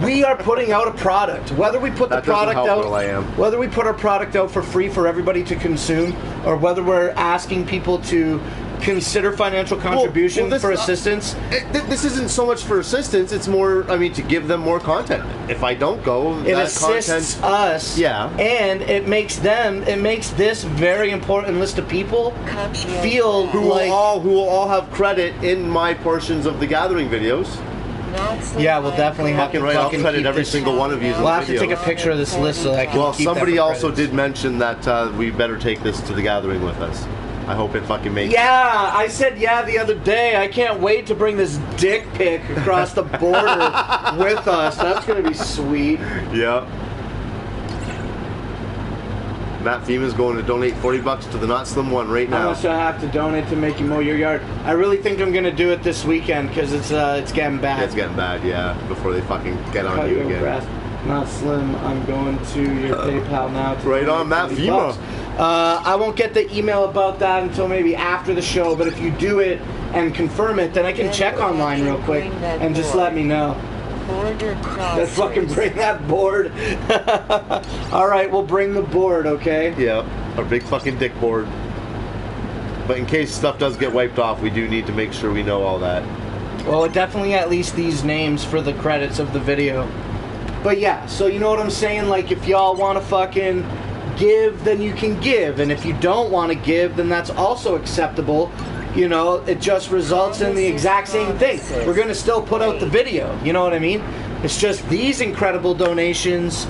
we are putting out a product. Whether we put That the product doesn't help, out, Will I am. whether we put our product out for free for everybody to consume, or whether we're asking people to consider financial contribution this- for assistance. This isn't so much for assistance. It's more, I mean, to give them more content. If I don't go, It that assists content. us, Yeah. and it makes this very important list of people Cut your feel grass. Who like, will all have credit in my portions of the gathering videos. Not so Yeah, we'll definitely have to Fucking right, I'll fucking credit keep every this- single one of you. we'll have to take a picture of this list so that I can Well, keep that somebody for also credits. did mention that we better take this to the gathering with us. I hope it fucking makes. Yeah, I said yeah the other day. I can't wait to bring this dick pic across the border with us. That's gonna be sweet. Yeah. Matt Fema's going to donate $40 to the Not Slim One right How now. much do I have to donate to make you mow your yard? I really think I'm gonna do it this weekend because it's getting bad. Yeah, it's getting bad, yeah. Before they fucking get on Cut you your again. grass. Not Slim. I'm going to your PayPal now. To Right on, Matt donate Fema. $20. I won't get the email about that until maybe after the show. But if you do it and confirm it, then I can check online real quick and just let me know. Border Let's fucking crossers. bring that board. All right, we'll bring the board, okay? Yeah, our big fucking dick board. But in case stuff does get wiped off, we do need to make sure we know all that. Well, definitely at least these names for the credits of the video. But yeah, so you know what I'm saying? Like, if y'all want to fucking give, then you can give. And if you don't want to give, then that's also acceptable. You know, it just results in the exact same thing. We're going to still put out the video. You know what I mean? It's just these incredible donations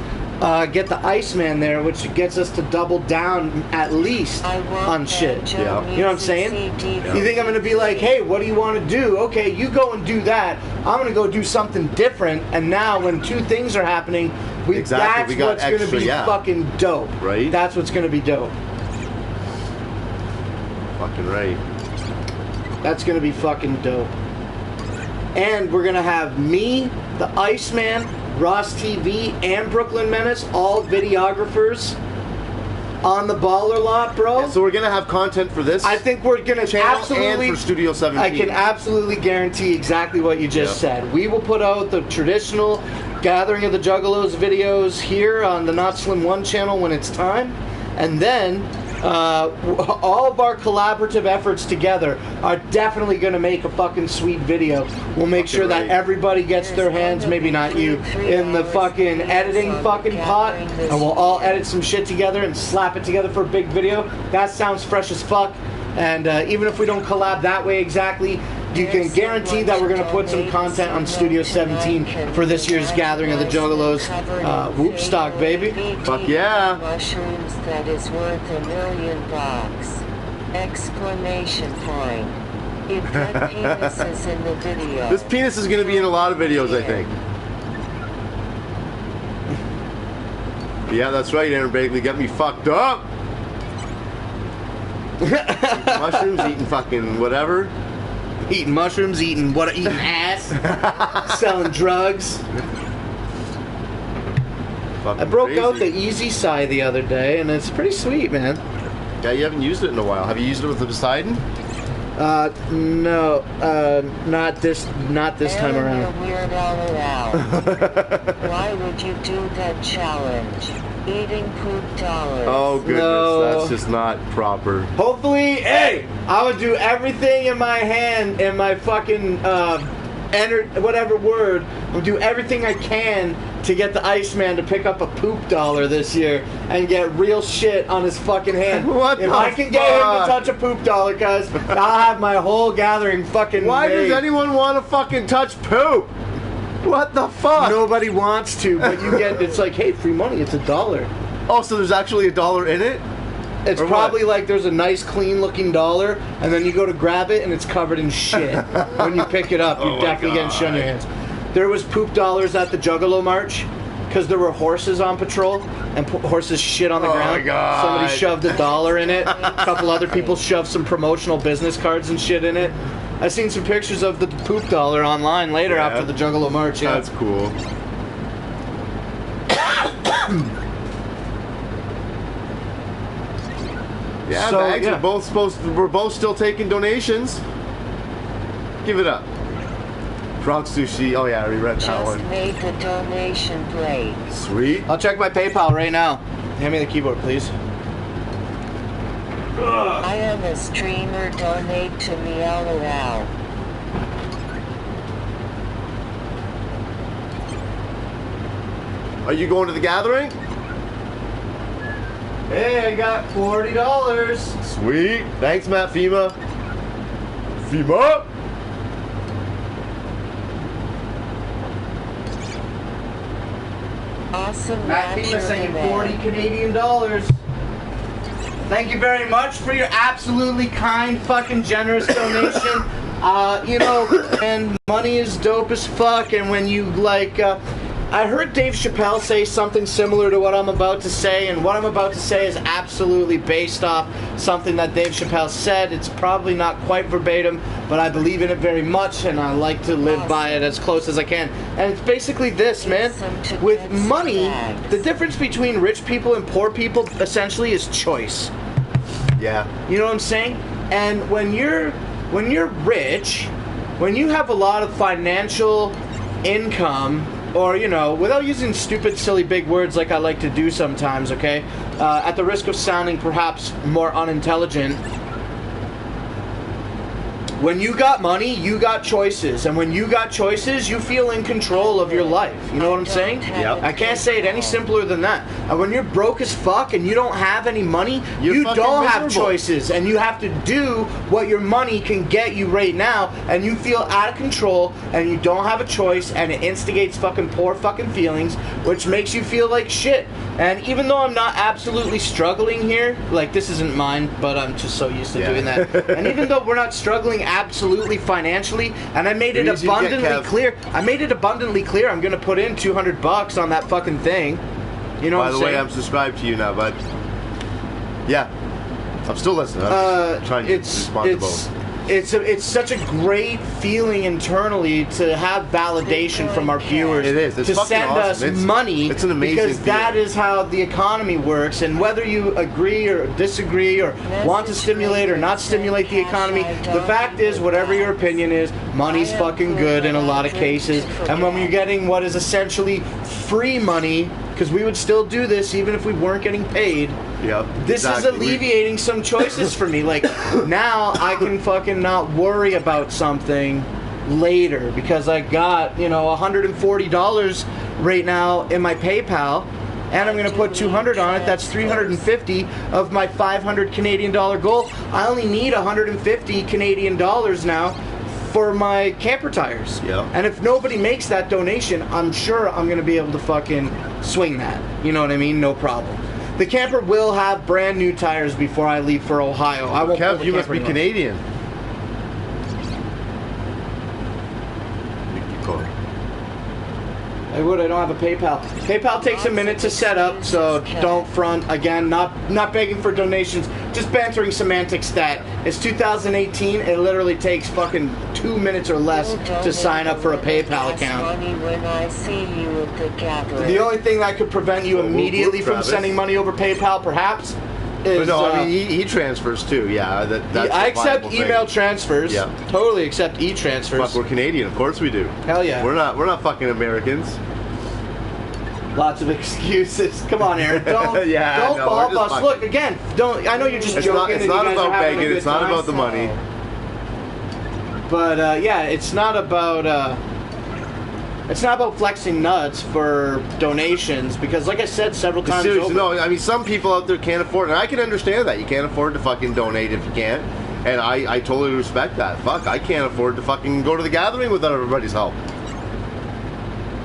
get the Iceman there, which gets us to double down at least I want on shit. banjo Yeah. You know what I'm saying? music CD. You think I'm going to be like, hey, what do you want to do? Okay, you go and do that. I'm going to go do something different. And now when two things are happening, Exactly, we got what's going to extra, be yeah. fucking dope. Right? That's what's going to be dope. Fucking right. That's going to be fucking dope. And we're going to have me, the Iceman, Ross TV, and Brooklyn Menace, all videographers on the baller lot, bro. So we're gonna have content for this I think we're going to channel absolutely... and for Studio 17. I can absolutely guarantee exactly what you just said. We will put out the traditional Gathering of the Juggalos videos here on the Not Slim 1 channel when it's time. And then all of our collaborative efforts together are definitely going to make a fucking sweet video. We'll make sure that right. everybody gets their hands, maybe not you, in the fucking editing fucking pot. And we'll all edit some shit together and slap it together for a big video. That sounds fresh as fuck. And even if we don't collab that way exactly, you can guarantee that we're going to put some content on Studio 17 for this year's Gathering of the Juggalos. Whoop stock, baby. Fuck yeah. Mushrooms that is worth $1 million. Exclamation point. It got penises in the video. This penis is gonna be in a lot of videos, I think. Yeah, that's right, Aaron Bagley. Got me fucked up. Eating mushrooms, eating fucking whatever. Eating mushrooms, eating ass, selling drugs. Fucking I broke out the crazy. Easy Sigh the other day, and it's pretty sweet, man. Yeah, you haven't used it in a while. Have you used it with the Poseidon? No, not this time Aaron, around. you're Weird Al. Why would you do that challenge? Eating poop dollars. Oh goodness, No. that's just not proper. Hopefully, hey, I would do everything in my hand, in my fucking whatever word. I'll do everything I can to get the Iceman to pick up a poop dollar this year and get real shit on his fucking hand. What if the I can get him to fuck? touch a poop dollar, cuz I'll have my whole gathering fucking Why made. does anyone want to fucking touch poop? What the fuck? Nobody wants to, but you get, it's like, hey, free money, it's $1. Oh, so there's actually $1 in it? It's Or probably what? like there's a nice clean looking dollar, and then you go to grab it and it's covered in shit. When you pick it up, Oh you're my definitely getting shit on your God. hands. There was poop dollars at the Juggalo March, because there were horses on patrol, and horses shit on the Oh ground. my God. Somebody shoved $1 in it. A couple other people shoved some promotional business cards and shit in it. I seen some pictures of the poop dollar online later Yeah. after the Juggalo March. Yeah. That's cool. Yeah, So, Bags, yeah. we're both still taking donations. Give it up. Frog Sushi, oh yeah, I already read that Just one. made the donation break. Sweet. I'll check my PayPal right now. Hand me the keyboard, please. I am a streamer, donate to me, LOL. Are you going to the gathering? Hey, I got $40. Sweet. Thanks, Matt FEMA. FEMA? Awesome Matt FEMA sent you naturally 40 Canadian dollars. Thank you very much for your absolutely kind, fucking generous donation. You know, and money is dope as fuck, and when you, like, I heard Dave Chappelle say something similar to what I'm about to say, and what I'm about to say is absolutely based off something that Dave Chappelle said. It's probably not quite verbatim, but I believe in it very much, and I like to live by it as close as I can. And it's basically this, man. With money, the difference between rich people and poor people essentially is choice. Yeah. You know what I'm saying? And when you're rich, when you have a lot of financial income, or, you know, without using stupid, silly, big words like I like to do sometimes, okay? At the risk of sounding perhaps more unintelligent, when you got money, you got choices. And when you got choices, you feel in control of your life. You know what I'm saying? Yep. I can't say it any simpler than that. And when you're broke as fuck and you don't have any money, you fucking don't have miserable. choices. And you have to do what your money can get you right now. And you feel out of control and you don't have a choice. And it instigates fucking poor fucking feelings, which makes you feel like shit. And even though I'm not absolutely struggling here, like this isn't mine, but I'm just so used to doing that. And even though we're not struggling absolutely financially, and I made it You're easy to get, abundantly Kev. clear. I made it abundantly clear. I'm gonna put in $200 on that fucking thing. You know By what the I'm way, saying? I'm subscribed to you now, bud. Yeah. I'm still listening. I'm just trying to respond to both. It's such a great feeling internally to have validation from our viewers. It is. It's to fucking send awesome. us money. It's an amazing because that feeling. is how the economy works. And whether you agree or disagree or want to stimulate or not stimulate the economy, the fact is, whatever your opinion is, money's fucking good in a lot of cases. And when you're getting what is essentially free money, because we would still do this even if we weren't getting paid. Yep. This is alleviating some choices for me. Like, now I can fucking not worry about something later because I got, you know, $140 right now in my PayPal, and I'm going to put 200 on it. That's 350 of my 500 Canadian dollar goal. I only need 150 Canadian dollars now for my camper tires. Yeah. And if nobody makes that donation, I'm sure I'm going to be able to fucking swing that. You know what I mean? No problem. The camper will have brand new tires before I leave for Ohio. I won't pull Kev, the you must camper be anymore. Canadian. Keep going. I would. I don't have a PayPal. PayPal takes a minute to set up, so don't front. Again, not begging for donations, just bantering semantics that it's 2018. It literally takes fucking 2 minutes or less to sign up for a PayPal account. Money when I see you at the gathering. The only thing that could prevent you Well, immediately from Travis. sending money over PayPal, perhaps, is But no, I mean, he transfers too. Yeah, that's I a accept viable email thing. transfers. Yeah. Totally accept e-transfers. Fuck, we're Canadian. Of course we do. Hell yeah. We're not fucking Americans. Lots of excuses. Come on, Aaron. Don't Yeah, don't no, fall we're just us. fucking- Look again. Don't. I know you're just It's joking. not. It's and not you guys are about having a begging. good It's not time. about the money. But yeah, it's not about flexing nuts for donations because, like I said several times Seriously, over, no. I mean, some people out there can't afford it, and I can understand that. You can't afford to fucking donate if you can't, and I totally respect that. Fuck, I can't afford to fucking go to the gathering without everybody's help.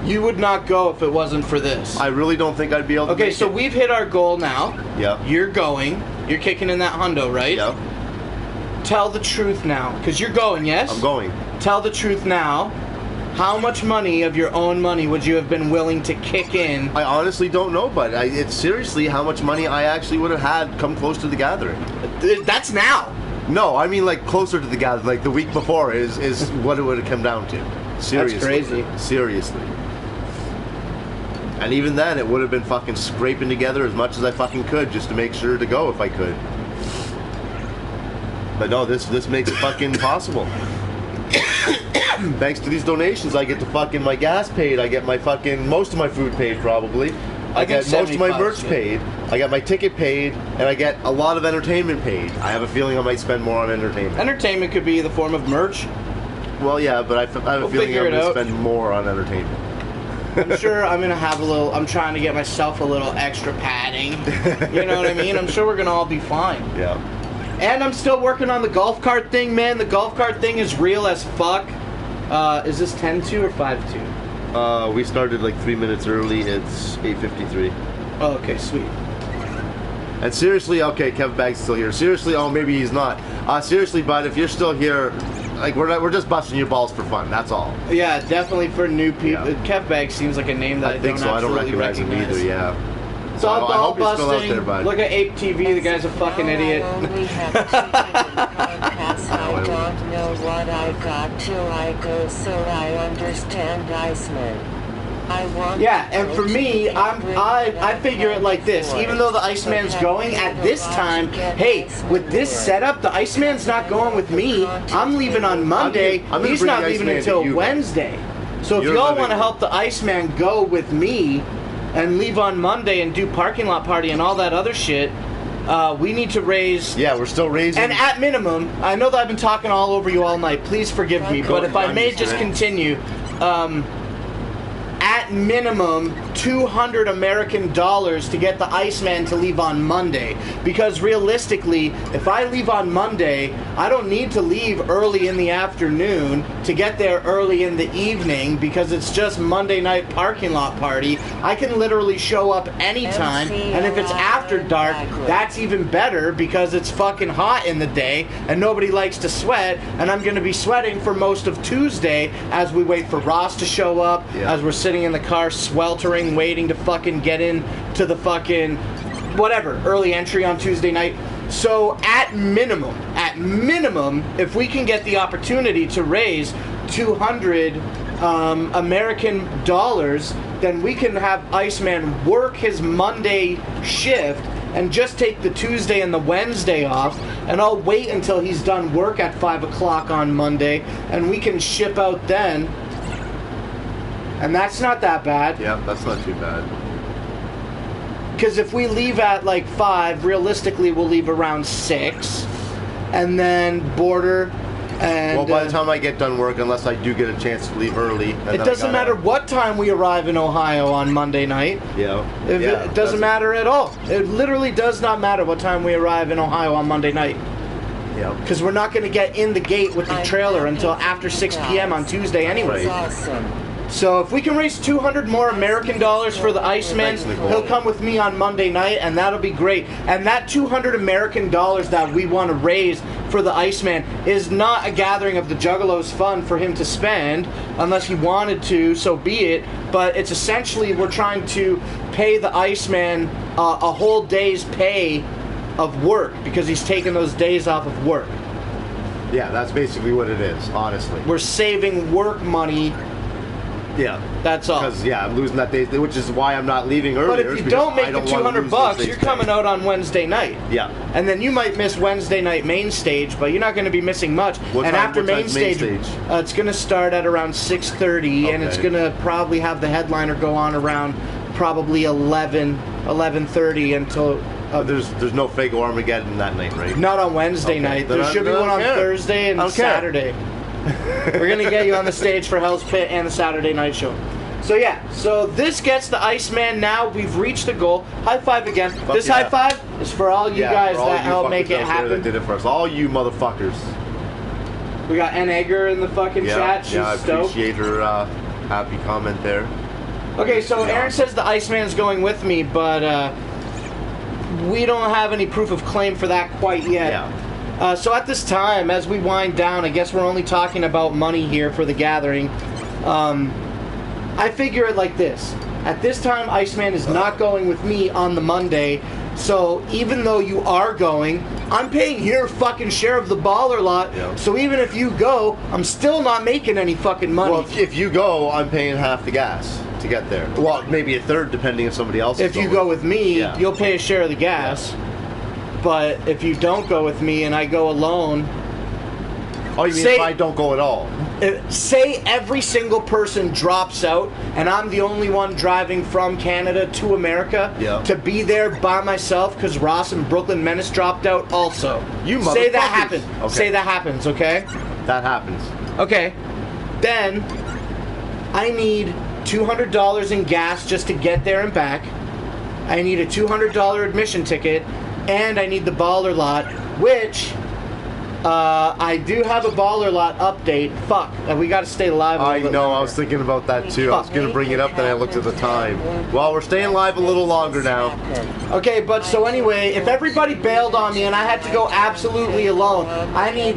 you would not go if it wasn't for this. I really don't think I'd be able to. Okay, make so it. we've hit our goal now. Yeah. You're going. You're kicking in that hundo, right? Yeah. Tell the truth now, because you're going, yes? I'm going. Tell the truth now. How much money of your own money would you have been willing to kick in? I honestly don't know, but it's seriously how much money I actually would have had come close to the gathering. That's now. No, I mean like closer to the gathering, like the week before is what it would have come down to. Seriously. crazy. Seriously. And even then, it would have been fucking scraping together as much as I fucking could just to make sure to go if I could. But no, this makes it fucking possible. Thanks to these donations, I get to fucking my gas paid. I get my fucking most of my food paid probably. I get most of my merch paid. I get my ticket paid, and I get a lot of entertainment paid. I have a feeling I might spend more on entertainment. Entertainment could be the form of merch. Well, yeah, but I have a feeling I'm going to spend more on entertainment. I'm sure I'm going to have a little... I'm trying to get myself a little extra padding. You know what I mean? I'm sure we're going to all be fine. Yeah. And I'm still working on the golf cart thing, man. The golf cart thing is real as fuck. Is this 10-2 or 5-2? We started like 3 minutes early. It's 8:53. Oh, okay, sweet. And seriously, okay, Kevin Bag's still here. Seriously, oh, maybe he's not. Seriously, bud, if you're still here, like we're just busting your balls for fun. That's all. Yeah, definitely for new people. Yeah. Kev Bag seems like a name that I think don't so. I don't absolutely recognize him either. Yeah. So I'm I ball hope you're still out busting. there, bud. Look at Ape TV. The guy's a fucking idiot. I only have podcasts. I don't know what I got till I go, so I understand Iceman. Yeah, and for me, I figure it like this. Even though the Iceman's going at this time, hey, with this setup, the Iceman's not going with me. I'm leaving on Monday. He's not leaving until Wednesday. So if y'all want to help the Iceman go with me and leave on Monday and do parking lot party and all that other shit, we need to raise... Yeah, we're still raising... And at minimum, I know that I've been talking all over you all night. Please forgive me. But if I may just continue... at minimum, $200 American to get the Iceman to leave on Monday. Because realistically, if I leave on Monday, I don't need to leave early in the afternoon to get there early in the evening because it's just Monday night parking lot party. I can literally show up anytime, and if it's after dark, that's even better because it's fucking hot in the day and nobody likes to sweat, and I'm going to be sweating for most of Tuesday as we wait for Ross to show up, as we're sitting in the car sweltering, waiting to fucking get in to the fucking whatever early entry on Tuesday night. So at minimum, if we can get the opportunity to raise $200 American dollars, then we can have Iceman work his Monday shift and just take the Tuesday and the Wednesday off, and I'll wait until he's done work at 5 o'clock on Monday, and we can ship out then. And that's not that bad. Yeah, that's not too bad. Because if we leave at like 5, realistically we'll leave around 6. And then border and... Well, by the time I get done work, unless I do get a chance to leave early... It doesn't matter what time we arrive in Ohio on Monday night. Yeah. It doesn't matter at all. It literally does not matter what time we arrive in Ohio on Monday night. Yeah. Because we're not going to get in the gate with the trailer until after 6 p.m. on Tuesday anyway. Awesome. So if we can raise $200 more American dollars for the Iceman, he'll come with me on Monday night, and that'll be great. And that $200 American that we want to raise for the Iceman is not a gathering of the Juggalos fund for him to spend, unless he wanted to, so be it. But it's essentially we're trying to pay the Iceman a whole day's pay of work because he's taking those days off of work. Yeah, that's basically what it is, honestly. We're saving work money. Yeah. That's all. Because, yeah, I'm losing that day, which is why I'm not leaving earlier. But if you don't make the $200, you're coming out on Wednesday night. Yeah. And then you might miss Wednesday night main stage, but you're not going to be missing much. After main stage, it's going to start at around 6:30, and it's going to probably have the headliner go on around probably 11:30 until... there's no Fago Armageddon that night, right? Not on Wednesday night. There should be one on Thursday and Saturday. We're going to get you on the stage for Hell's Pit and the Saturday night show. So yeah, so this gets the Iceman now. We've reached the goal. High five again. This high five is for all you guys that helped make it happen. That did it for us. All you motherfuckers. We got N. Egger in the fucking chat. She's I stoked. appreciate her happy comment there. Okay, so Aaron says the Iceman's going with me, but we don't have any proof of claim for that quite yet. Yeah. So at this time, as we wind down, I guess we're only talking about money here for the gathering. I figure it like this. At this time, Iceman is not going with me on the Monday. So even though you are going, I'm paying your fucking share of the baller lot. Yeah. So even if you go, I'm still not making any fucking money. Well, if you go, I'm paying half the gas to get there. Well, maybe a third depending if somebody else is going. If you go with me, you'll pay a share of the gas. Yeah. But if you don't go with me and I go alone, Oh, you mean if I don't go at all? Say every single person drops out and I'm the only one driving from Canada to America to be there by myself because Ross and Brooklyn Menace dropped out also. You say that motherfuckers. happens. Okay. Say that happens, okay? That happens. Okay. Then I need $200 in gas just to get there and back. I need a $200 admission ticket and I need the baller lot, which... I do have a baller lot update. Fuck, we gotta stay live a little bit longer. I was thinking about that too. I was gonna bring it up, then I looked at the time. Well, we're staying live a little longer now. Okay, but so anyway, if everybody bailed on me and I had to go absolutely alone, I need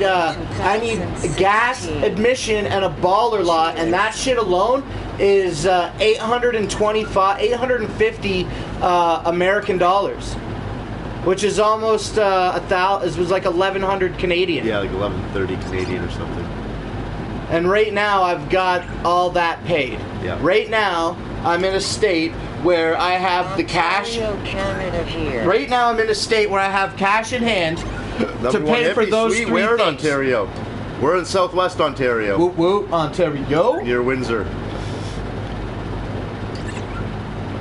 gas, admission, and a baller lot, and that shit alone is $850 American dollars. Which is almost it was like 1,100 Canadian. Yeah, like 1,130 Canadian or something. And right now I've got all that paid. Yeah. Right now I'm in a state where I have the cash. Right now I'm in a state where I have cash in hand to pay for those three We're in things. Ontario. We're in Southwest Ontario. Woo woo, Ontario. Near Windsor.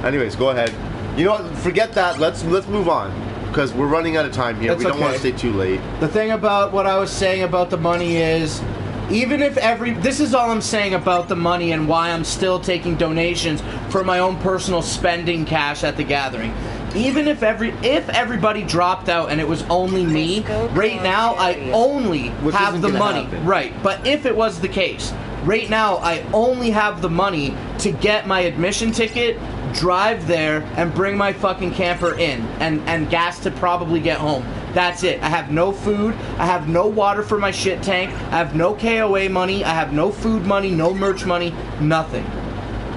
Anyways, go ahead. You know what? Forget that. Let's move on. Because we're running out of time here. That's We don't want to okay. stay too late. The thing about what I was saying about the money is, even if this is all I'm saying about the money and why I'm still taking donations for my own personal spending cash at the gathering. Even if everybody dropped out and it was only me, right now I only have the money. Right, but if it was the case, right now I only have the money to get my admission ticket, drive there, and bring my fucking camper in, and gas to probably get home. That's it. I have no food. I have no water for my shit tank. I have no KOA money. I have no food money, no merch money, nothing.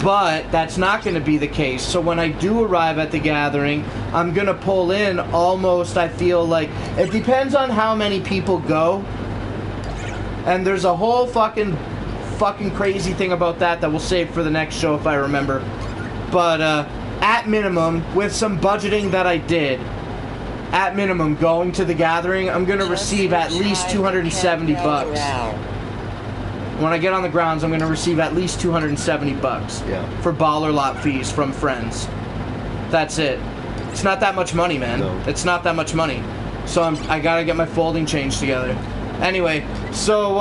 But that's not going to be the case. So when I do arrive at the gathering, I'm going to pull in almost, I feel like, it depends on how many people go. And there's a whole fucking crazy thing about that we'll save for the next show if I remember. But at minimum, with some budgeting that I did, at minimum, going to the gathering, I'm going to receive at least $270 bucks. When I get on the grounds, I'm going to receive at least $270 bucks for baller lot fees from friends. That's it. It's not that much money, man. No. It's not that much money. So I got to get my folding change together. Anyway, so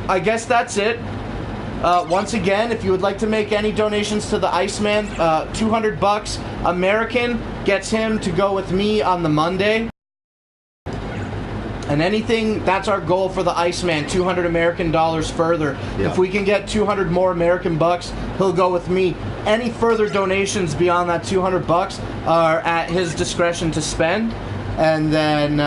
I guess that's it. Once again, if you would like to make any donations to the Iceman, $200 bucks American gets him to go with me on the Monday. And anything, that's our goal for the Iceman, $200 American dollars further. Yeah. If we can get 200 more American bucks, he'll go with me. Any further donations beyond that 200 bucks are at his discretion to spend. And then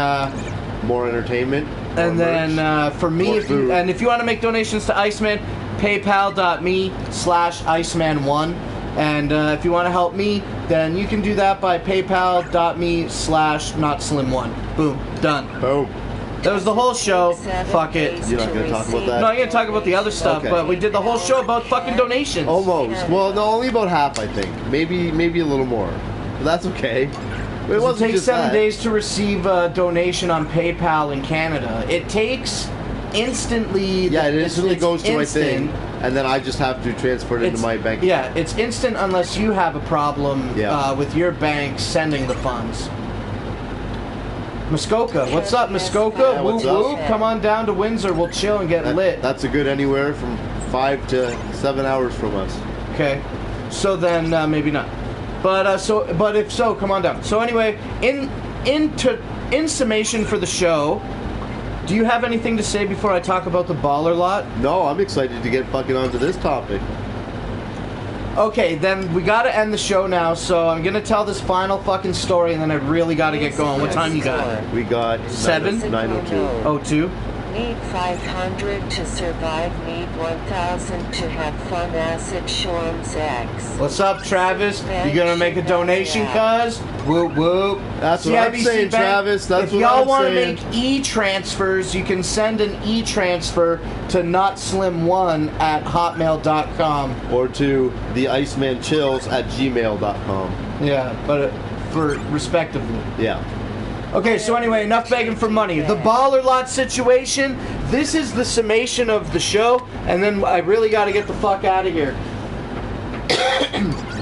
More entertainment. and then for me, if you want to make donations to Iceman, paypal.me/Iceman1. And if you want to help me, then you can do that by paypal.me/NotSlim1. Boom. Done. Boom. That was the whole show. Fuck it. You're not going to talk about that? No, I'm going to talk about the other stuff, Okay. but we did the whole show about fucking donations. Almost. Well, no, only about half, I think. Maybe a little more. But that's okay. It It takes 7 days to receive a donation on PayPal in Canada. It takes instantly. Yeah, it instantly it's goes to my instant. thing, and then I just have to transfer it into my bank. Yeah, it's instant unless you have a problem with your bank sending the funds. Muskoka, what's up, Muskoka? Yeah, Woo what's woo! up? Come on down to Windsor. We'll chill and get lit. That's a good anywhere from 5 to 7 hours from us. Okay, so then maybe not. But if so, come on down. So anyway, in summation for the show, do you have anything to say before I talk about the baller lot? No, I'm excited to get fucking onto this topic. Okay, then we gotta end the show now, so I'm gonna tell this final fucking story and then I really gotta get going. What time you got? We got 9:02. 02? Need 500 to survive, need 1,000 to have fun, acid shorms X. What's up, Travis? You gonna make a donation, cuz? Whoop whoop. That's what I'm CIBC saying, Bank. Travis. That's if what y'all I'm want to saying. make e-transfers, you can send an e-transfer to notslim1 at hotmail.com. Or to the Icemanchills at gmail.com. Yeah, but for respectively. Yeah. Okay, so anyway, enough begging for money. The baller lot situation, this is the summation of the show, and then I really got to get the fuck out of here.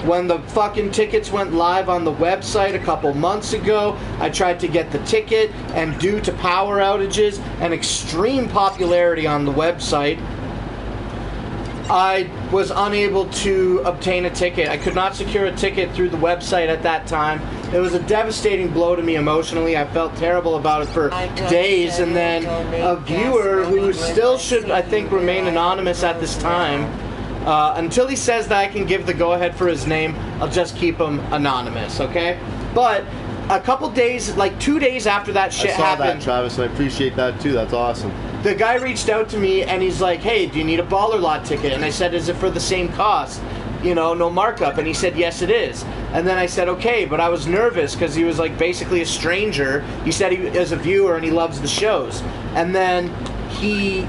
When the fucking tickets went live on the website a couple months ago, I tried to get the ticket, and due to power outages and extreme popularity on the website, I was unable to obtain a ticket. I could not secure a ticket through the website at that time. It was a devastating blow to me emotionally. I felt terrible about it for days, and then a viewer who still should, I think, remain anonymous at this time, until he says that I can give the go-ahead for his name, I'll just keep him anonymous, okay? But a couple days, like 2 days after that shit happened... I saw that, Travis, and I appreciate that too. That's awesome. The guy reached out to me, and he's like, hey, do you need a baller lot ticket? And I said, is it for the same cost? You know, no markup. And he said, yes, it is. And then I said, okay, but I was nervous because he was like basically a stranger. He said he is a viewer and he loves the shows. And then he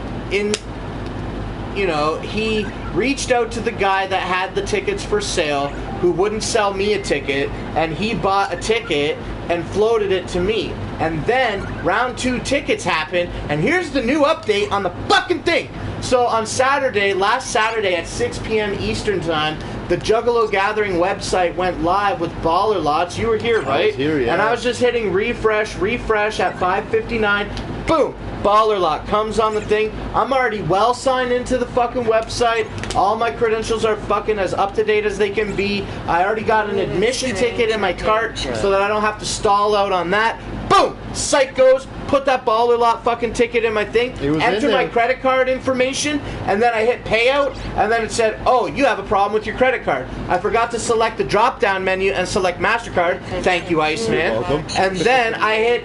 reached out to the guy that had the tickets for sale, who wouldn't sell me a ticket, and he bought a ticket and floated it to me. And then round 2 tickets happened, and here's the new update on the fucking thing. So on Saturday, last Saturday at 6 p.m. Eastern time, the Juggalo Gathering website went live with baller lots. You were here, right? I was here, yeah. And I was just hitting refresh at 5:59. Boom! Baller lot comes on the thing. I'm already well signed into the fucking website. All my credentials are fucking as up to date as they can be. I already got an admission ticket in my cart so that I don't have to stall out on that. Boom! Site goes, put that baller lot fucking ticket in my thing, enter my credit card information, and then I hit payout, and then it said, oh, you have a problem with your credit card. I forgot to select the drop down menu and select MasterCard. Thank you, Iceman. You're welcome. And then I hit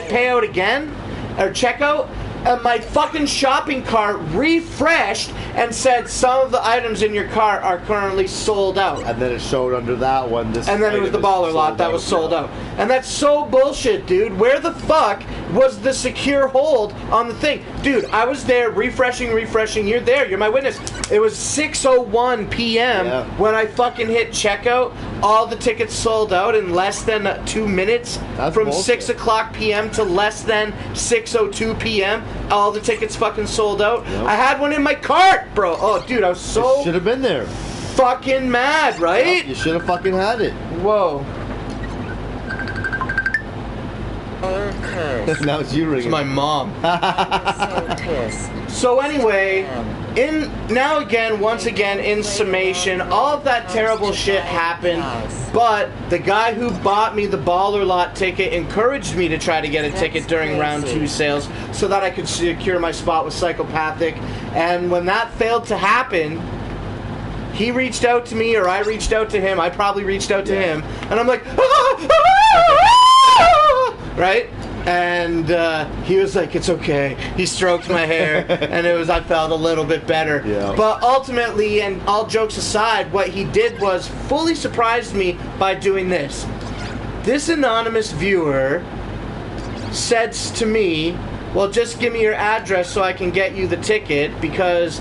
payout again, or checkout, and my fucking shopping cart refreshed and said some of the items in your cart are currently sold out. And then it showed under that one. And then it was the baller lot that was sold out. And that's so bullshit, dude. Where the fuck was the secure hold on the thing? Dude, I was there refreshing. You're there. You're my witness. It was 6:01 p.m. when I fucking hit checkout. All the tickets sold out in less than 2 minutes. That's from bullshit. 6 o'clock p.m. to less than 6:02 p.m. All the tickets fucking sold out. Yep. I had one in my cart, bro. Oh, dude, I was so should have been there. fucking mad, right? Yep, you should have fucking had it. Whoa. Now it's you ringing. It's my mom. So pissed. So anyway, once again, in summation, all of that terrible shit happened, but the guy who bought me the baller lot ticket encouraged me to try to get a ticket during round 2 sales so that I could secure my spot with Psychopathic, and when that failed to happen, he reached out to me, or I reached out to him. I probably reached out to him, and I'm like, right? And he was like, it's okay. He stroked my hair, and I felt a little bit better. Yeah. But ultimately, and all jokes aside, what he did was fully surprised me by doing this. This anonymous viewer says to me, well, just give me your address so I can get you the ticket, because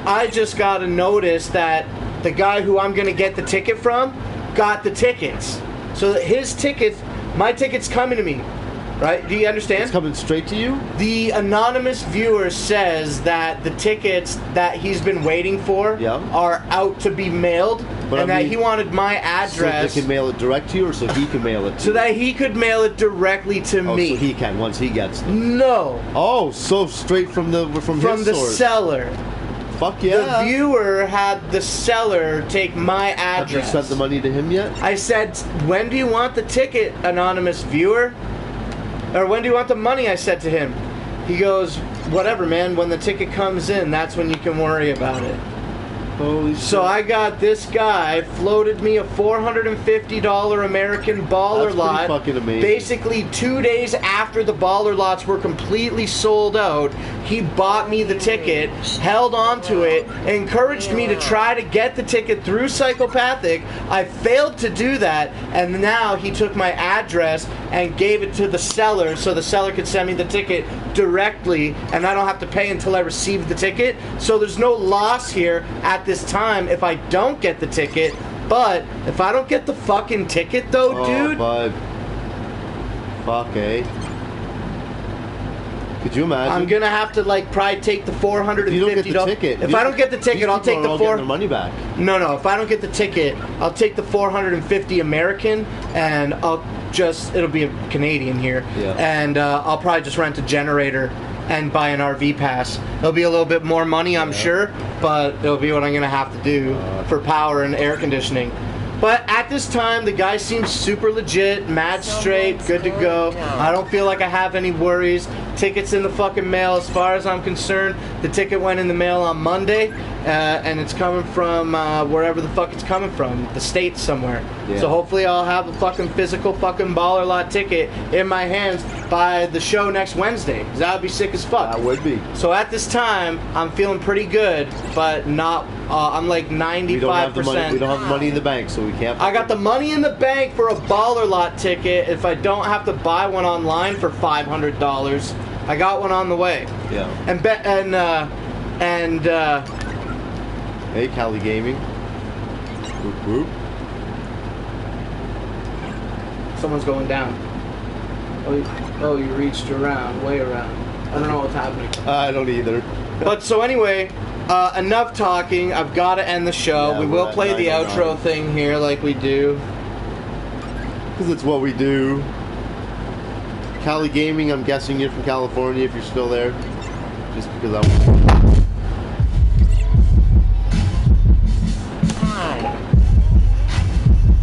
I just got a notice that the guy who I'm going to get the ticket from got the tickets. So that his tickets, my ticket's coming to me. Right? Do you understand? It's coming straight to you? The anonymous viewer says that the tickets that he's been waiting for are out to be mailed, but that he wanted my address. So they can mail it direct to you, or so he can mail it to you? So that he could mail it directly to me. So he can, once he gets them. No. Oh, so straight from his the source. seller. Fuck yeah. The viewer had the seller take my address. Have you sent the money to him yet? I said, when do you want the ticket, anonymous viewer? Or when do you want the money, I said to him. He goes, whatever, man. When the ticket comes in, that's when you can worry about it. Holy shit. So I got this guy, floated me a $450 American baller lot. That's pretty fucking amazing. Basically 2 days after the baller lots were completely sold out, he bought me the ticket, held on to it, encouraged me to try to get the ticket through Psychopathic. I failed to do that, and now he took my address and gave it to the seller so the seller could send me the ticket directly, and I don't have to pay until I receive the ticket. So there's no loss here at this time if I don't get the ticket. But if I don't get the fucking ticket though, dude, bud. Fuck, eh? Could you imagine? I'm gonna have to like probably take the $450. You don't get the ticket. If I don't get the ticket, I'll take the their money back. No. If I don't get the ticket, I'll take the $450 American, and it'll be a Canadian here, Yeah. and I'll probably just rent a generator and buy an RV pass. It'll be a little bit more money, I'm sure, but it'll be what I'm gonna have to do for power and air conditioning. But at this time, the guy seems super legit, mad straight, good to go. I don't feel like I have any worries. Ticket's in the fucking mail as far as I'm concerned. The ticket went in the mail on Monday, and it's coming from wherever the fuck it's coming from, the States somewhere. Yeah. So hopefully I'll have a fucking physical fucking baller lot ticket in my hands by the show next Wednesday. 'Cause that would be sick as fuck. That would be. So at this time, I'm feeling pretty good, but not. I'm like 95%. We don't have the money in the bank, so we can't. I got the money in the bank for a baller lot ticket. If I don't have to buy one online for $500, I got one on the way. Yeah. Hey, Cali Gaming. Whoop, whoop. Someone's going down. Oh, you reached around, way around. I don't know what's happening. I don't either. But so anyway, enough talking. I've got to end the show. Yeah, we we're will at play the 9:09. outro thing here like we do. Because it's what we do. Cali Gaming, I'm guessing you're from California if you're still there. Just because I'm...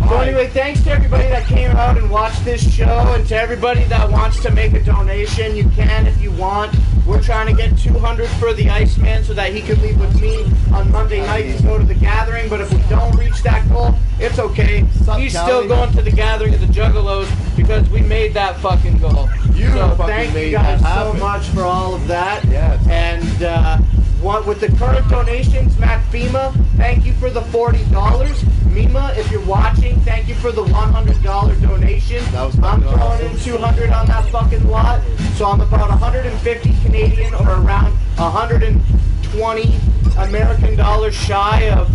So anyway, thanks to everybody that came out and watched this show, and to everybody that wants to make a donation. You can if you want. We're trying to get 200 for the Iceman so that he can leave with me on Monday night to go to the gathering. But if we don't reach that goal, it's okay. He's still going to the gathering of the Juggalos because we made that fucking goal. So thank you guys so much for all of that. Yes. And with the current donations, Matt FEMA, thank you for the $40. Mima, if you're watching, thank you for the $100 donation. That was I'm fucking throwing in 200 on that fucking lot, so I'm about 150 Canadian or around 120 American dollars shy of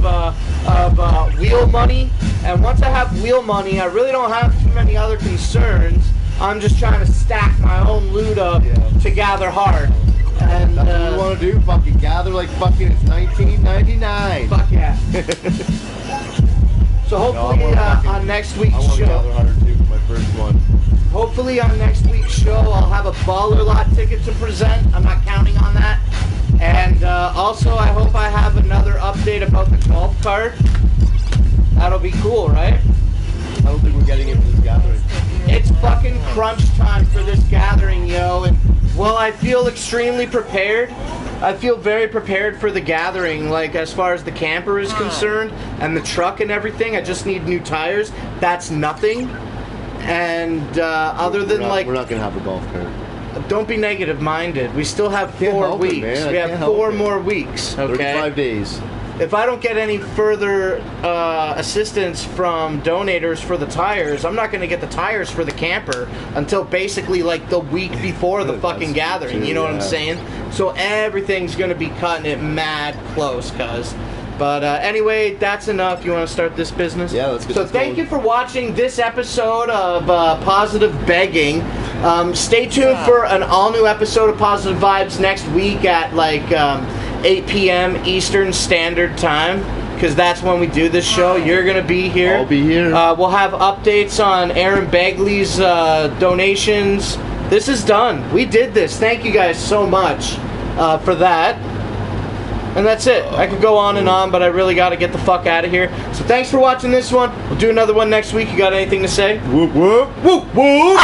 wheel money. And once I have wheel money, I really don't have too many other concerns. I'm just trying to stack my own loot up to gather hard. And That's what we want to do, fucking gather like fucking it's 1999. Fuck yeah. So hopefully on next week's I want to show, gather 102 for my first one. hopefully on next week's show I'll have a baller lot ticket to present. I'm not counting on that. And also I hope I have another update about the golf cart. That'll be cool, right? I don't think we're getting into this gathering. It's fucking crunch time for this gathering, yo. And well, I feel extremely prepared. I feel very prepared for the gathering, like as far as the camper is concerned and the truck and everything. I just need new tires. That's nothing. And other than we're not gonna have a golf cart. don't be negative minded. We still have Can't 4 help it, weeks. man. I We have can't help 4 it. more weeks. Okay. 35 days. If I don't get any further assistance from donators for the tires, I'm not going to get the tires for the camper until basically like the week before the fucking gathering. true, You know what I'm yeah. saying? So everything's going to be cutting it mad close, cuz. But anyway, that's enough. You want to start this business? Yeah, let's get So this thank going. you for watching this episode of Positive Begging. Stay tuned for an all-new episode of Positive Vibes next week at like 8 p.m. Eastern Standard Time, because that's when we do this show. You're going to be here. I'll be here. We'll have updates on Aaron Begley's donations. This is done. We did this. Thank you guys so much for that. And that's it. I could go on and on, but I really got to get the fuck out of here. So thanks for watching this one. We'll do another one next week. You got anything to say? Whoop whoop. Whoop whoop!